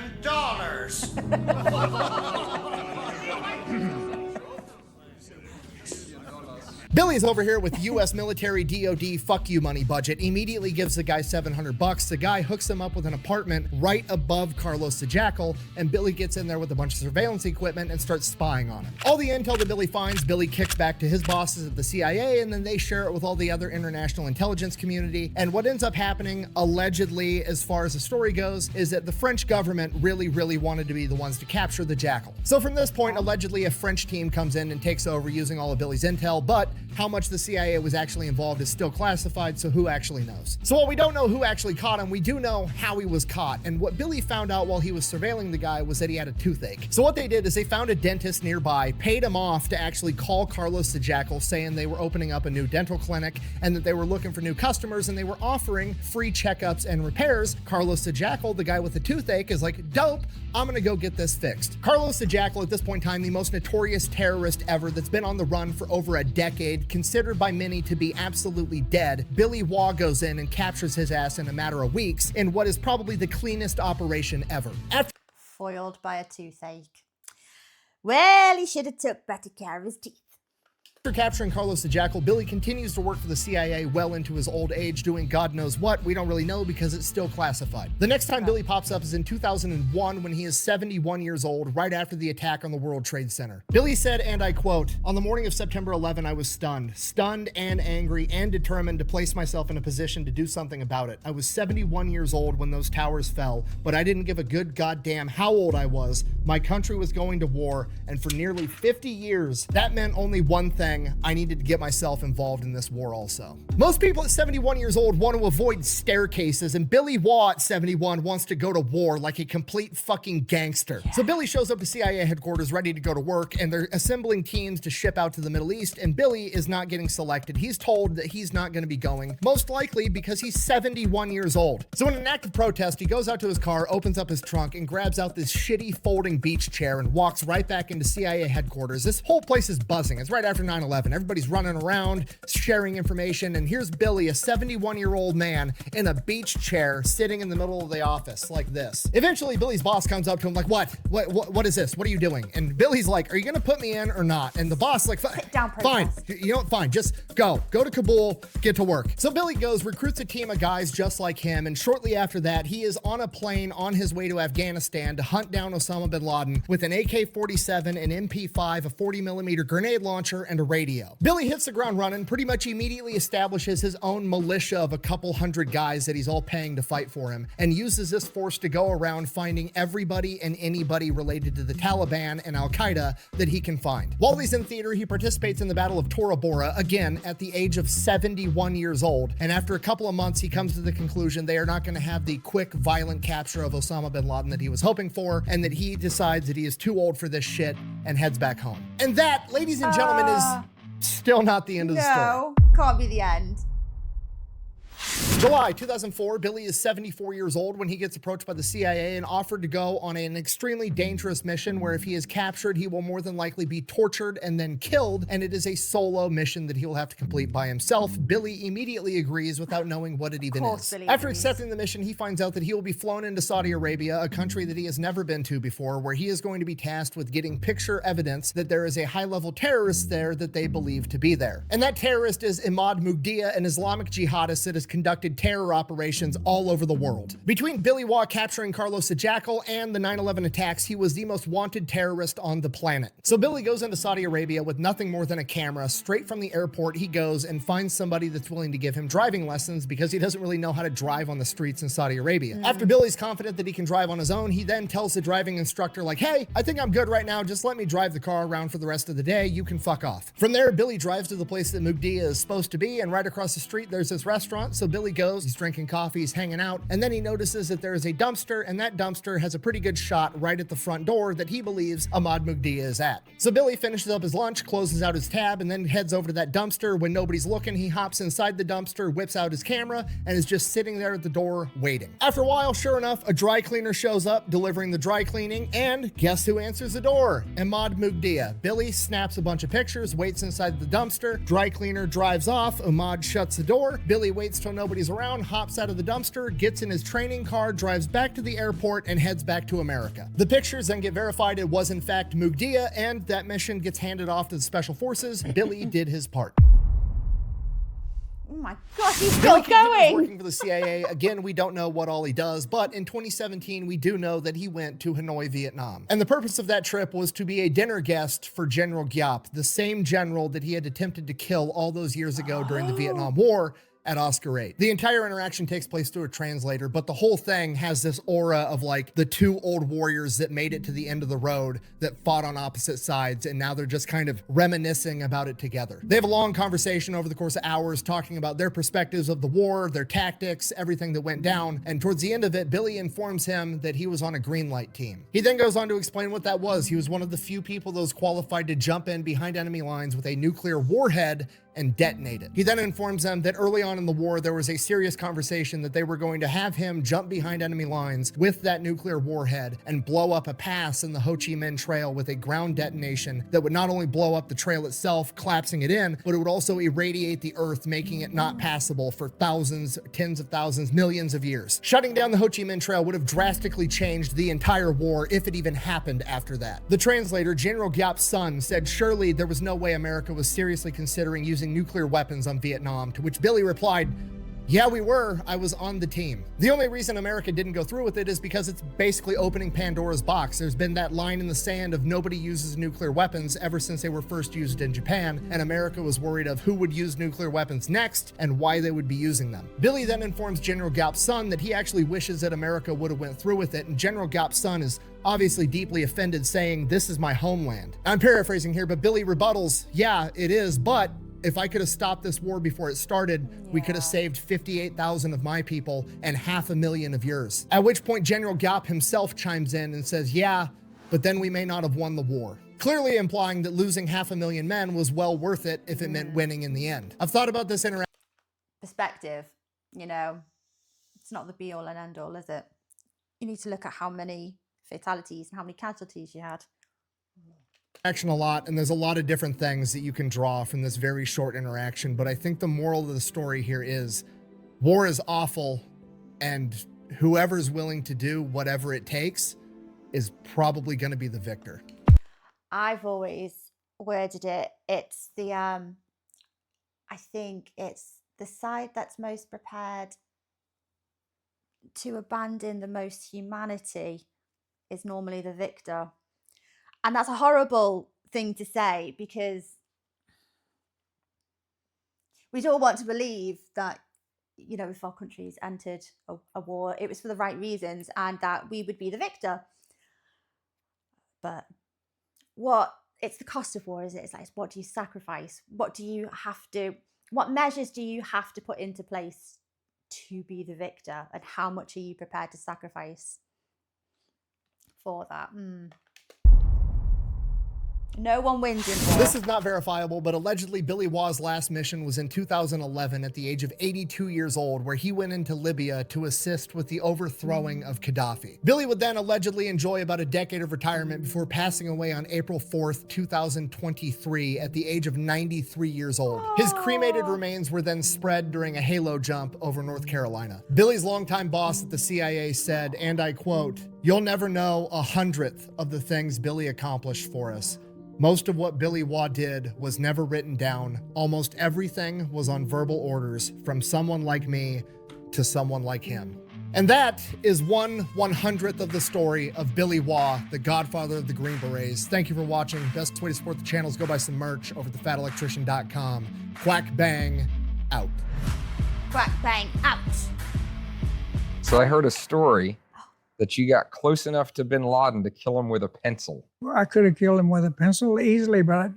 Billy's over here with US military DOD fuck you money budget, immediately gives the guy $700. The guy hooks him up with an apartment right above Carlos the Jackal, and Billy gets in there with a bunch of surveillance equipment and starts spying on him. All the intel that Billy finds, Billy kicks back to his bosses at the CIA, and then they share it with all the other international intelligence community. And what ends up happening, allegedly, as far as the story goes, is that the French government really wanted to be the ones to capture the Jackal. So from this point, allegedly, a French team comes in and takes over using all of Billy's intel, but how much the CIA was actually involved is still classified, so who actually knows? So while we don't know who actually caught him, we do know how he was caught. And what Billy found out while he was surveilling the guy was that he had a toothache. So what they did is they found a dentist nearby, paid him off to actually call Carlos the Jackal, saying they were opening up a new dental clinic and that they were looking for new customers and they were offering free checkups and repairs. Carlos the Jackal, the guy with the toothache, is like, dope, I'm gonna go get this fixed. Carlos the Jackal, at this point in time, the most notorious terrorist ever that's been on the run for over a decade, considered by many to be absolutely dead. Billy Waugh goes in and captures his ass in a matter of weeks in what is probably the cleanest operation ever. Foiled by a toothache. Well, he should have took better care of his teeth. After capturing Carlos the Jackal, Billy continues to work for the CIA well into his old age, doing God knows what. We don't really know because it's still classified. The next time Billy pops up is in 2001 when he is 71 years old, right after the attack on the World Trade Center. Billy said, and I quote, "On the morning of September 11, I was stunned and angry and determined to place myself in a position to do something about it. I was 71 years old when those towers fell, but I didn't give a good goddamn how old I was. My country was going to war, and for nearly 50 years, that meant only one thing. I needed to get myself involved in this war also." Most people at 71 years old want to avoid staircases, and Billy Waugh at 71 wants to go to war like a complete fucking gangster. So Billy shows up to CIA headquarters ready to go to work, and they're assembling teams to ship out to the Middle East, and Billy is not getting selected. He's told that he's not going to be going, most likely because he's 71 years old. So in an act of protest, he goes out to his car, opens up his trunk, and grabs out this shitty folding beach chair and walks right back into CIA headquarters. This whole place is buzzing. It's right after 9/11. Everybody's running around, sharing information, and here's Billy, a 71-year-old man in a beach chair sitting in the middle of the office like this. Eventually, Billy's boss comes up to him like, what is this? What are you doing? And Billy's like, are you gonna put me in or not? And the boss like, fine, you know what, fine, just go to Kabul, get to work. So Billy goes, recruits a team of guys just like him, and shortly after that, he is on a plane on his way to Afghanistan to hunt down Osama bin Laden with an AK-47, an MP5, a 40mm grenade launcher, and a radio. Billy hits the ground running, pretty much immediately establishes his own militia of a couple hundred guys that he's all paying to fight for him, and uses this force to go around finding everybody and anybody related to the Taliban and Al-Qaeda that he can find. While he's in theater, he participates in the Battle of Tora Bora, again at the age of 71 years old, and after a couple of months, he comes to the conclusion they are not going to have the quick, violent capture of Osama bin Laden that he was hoping for, and that he decides that he is too old for this shit and heads back home. And that, ladies and gentlemen, is still not the end of the story. No, can't be the end. July 2004, Billy is 74 years old when he gets approached by the CIA and offered to go on an extremely dangerous mission where if he is captured, he will more than likely be tortured and then killed, and it is a solo mission that he will have to complete by himself. Billy immediately agrees without knowing what it even is. After accepting the mission, he finds out that he will be flown into Saudi Arabia, a country that he has never been to before, where he is going to be tasked with getting picture evidence that there is a high-level terrorist there that they believe to be there. And that terrorist is Imad Mugdia, an Islamic jihadist that has conducted terror operations all over the world. Between Billy Waugh capturing Carlos the Jackal and the 9/11 attacks, he was the most wanted terrorist on the planet. So Billy goes into Saudi Arabia with nothing more than a camera. Straight from the airport, he goes and finds somebody that's willing to give him driving lessons because he doesn't really know how to drive on the streets in Saudi Arabia. After Billy's confident that he can drive on his own, he then tells the driving instructor like, hey, I think I'm good right now. Just let me drive the car around for the rest of the day. You can fuck off. From there, Billy drives to the place that Mugdia is supposed to be, and right across the street, there's this restaurant. So Billy goes, he's drinking coffee, he's hanging out, and then he notices that there is a dumpster, and that dumpster has a pretty good shot right at the front door that he believes Imad Mugdia is at. So Billy finishes up his lunch, closes out his tab, and then heads over to that dumpster. When nobody's looking, he hops inside the dumpster, whips out his camera, and is just sitting there at the door waiting. After a while, sure enough, a dry cleaner shows up, delivering the dry cleaning, and guess who answers the door? Imad Mugdia. Billy snaps a bunch of pictures, waits inside the dumpster, dry cleaner drives off, Imad shuts the door, Billy waits till nobody's around, hops out of the dumpster, gets in his training car, drives back to the airport, and heads back to America. The pictures then get verified it was in fact Mugdia, and that mission gets handed off to the special forces. Billy did his part. Oh my gosh, he's still going. Working for the CIA. Again, we don't know what all he does, but in 2017, we do know that he went to Hanoi, Vietnam. And the purpose of that trip was to be a dinner guest for General Giap, the same general that he had attempted to kill all those years ago during the Vietnam War. at Oscar 8. The entire interaction takes place through a translator, but the whole thing has this aura of like the two old warriors that made it to the end of the road that fought on opposite sides, and now they're just kind of reminiscing about it together. They have a long conversation over the course of hours talking about their perspectives of the war, their tactics, everything that went down, and towards the end of it, Billy informs him that he was on a green light team. He then goes on to explain what that was. He was one of the few people that was qualified to jump in behind enemy lines with a nuclear warhead and detonate it. He then informs them that early on in the war, there was a serious conversation that they were going to have him jump behind enemy lines with that nuclear warhead and blow up a pass in the Ho Chi Minh Trail with a ground detonation that would not only blow up the trail itself, collapsing it in, but it would also irradiate the earth, making it not passable for thousands, tens of thousands, millions of years. Shutting down the Ho Chi Minh Trail would have drastically changed the entire war if it even happened after that. The translator, General Giap's son, said surely there was no way America was seriously considering using nuclear weapons on Vietnam, to which Billy replied, "Yeah, we were. I was on the team." The only reason America didn't go through with it is because it's basically opening Pandora's box. There's been that line in the sand of nobody uses nuclear weapons ever since they were first used in Japan, and America was worried of who would use nuclear weapons next and why they would be using them. Billy then informs General Giap's son that he actually wishes that America would have went through with it, and General Giap's son is obviously deeply offended, saying, "This is my homeland." I'm paraphrasing here, but Billy rebuttals, "Yeah, it is, but if I could have stopped this war before it started, we could have saved 58,000 of my people and 500,000 of yours." At which point General Giap himself chimes in and says, "Yeah, but then we may not have won the war." Clearly implying that losing 500,000 men was well worth it if it meant winning in the end. I've thought about this interaction. Perspective, you know, it's not the be all and end all, is it? You need to look at how many fatalities and how many casualties you had. A lot, and there's a lot of different things that you can draw from this very short interaction, but I think the moral of the story here is war is awful, and whoever's willing to do whatever it takes is probably going to be the victor. I've always worded it, it's the I think it's the side that's most prepared to abandon the most humanity is normally the victor. And that's a horrible thing to say, because we'd all want to believe that, you know, if our countries entered a war, it was for the right reasons and that we would be the victor. But it's the cost of war, is it? It's like, what do you sacrifice? What measures do you have to put into place to be the victor? And how much are you prepared to sacrifice for that? No one wins in war. This is not verifiable, but allegedly Billy Waugh's last mission was in 2011 at the age of 82 years old, where he went into Libya to assist with the overthrowing of Gaddafi. Billy would then allegedly enjoy about a decade of retirement before passing away on April 4th, 2023 at the age of 93 years old. His cremated remains were then spread during a halo jump over North Carolina. Billy's longtime boss at the CIA said, and I quote, "You'll never know 100th of the things Billy accomplished for us. Most of what Billy Waugh did was never written down. Almost everything was on verbal orders from someone like me to someone like him." And that is 1/100th of the story of Billy Waugh, the Godfather of the Green Berets. Thank you for watching. Best way to support the channel is go buy some merch over at thefatelectrician.com. Quack bang out. Quack bang out. So I heard a story that you got close enough to bin Laden to kill him with a pencil. I could have killed him with a pencil easily, but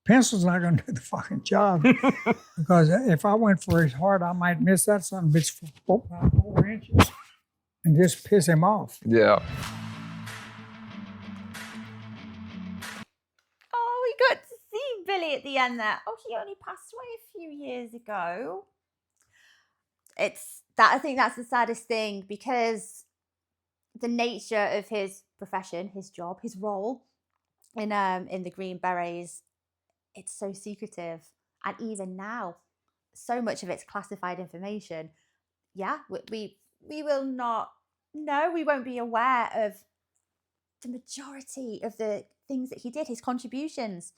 pencil's not going to do the fucking job. Because if I went for his heart, I might miss that son of a bitch for 4 inches and just piss him off. Yeah. Oh, we got to see Billy at the end there. Oh, he only passed away a few years ago. I think that's the saddest thing, because the nature of his profession, his job, his role in the Green Berets, it's so secretive. And even now, so much of it's classified information. Yeah, we will not know, we won't be aware of the majority of the things that he did, his contributions.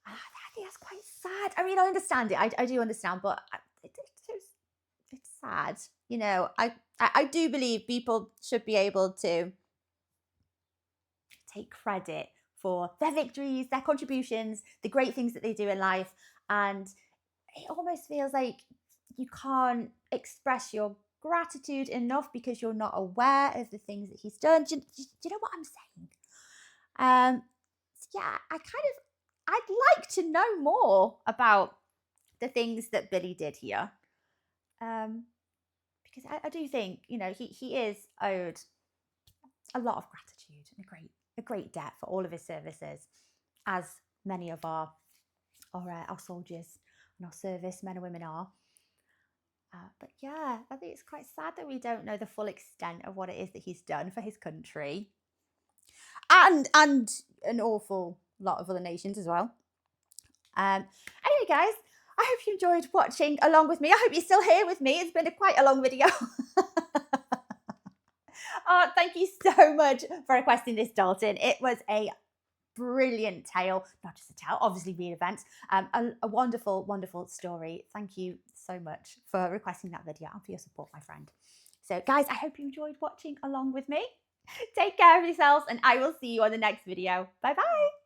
I think that's quite sad. I mean, I understand it. I do understand, but it's sad. You know, I do believe people should be able to take credit for their victories, their contributions, the great things that they do in life. And it almost feels like you can't express your gratitude enough because you're not aware of the things that he's done. Do you know what I'm saying? Yeah, I'd like to know more about the things that Billy did here. Because I do think, you know, he is owed a lot of gratitude and a great debt for all of his services, as many of our soldiers and our service men and women are. But yeah, I think it's quite sad that we don't know the full extent of what it is that he's done for his country, and an awful lot of other nations as well. Anyway, guys, I hope you enjoyed watching along with me. I hope you're still here with me. It's been quite a long video. Oh, thank you so much for requesting this, Dalton. It was a brilliant tale, not just a tale, obviously real events. A wonderful, wonderful story. Thank you so much for requesting that video and for your support, my friend. So, guys, I hope you enjoyed watching along with me. Take care of yourselves, and I will see you on the next video. Bye-bye.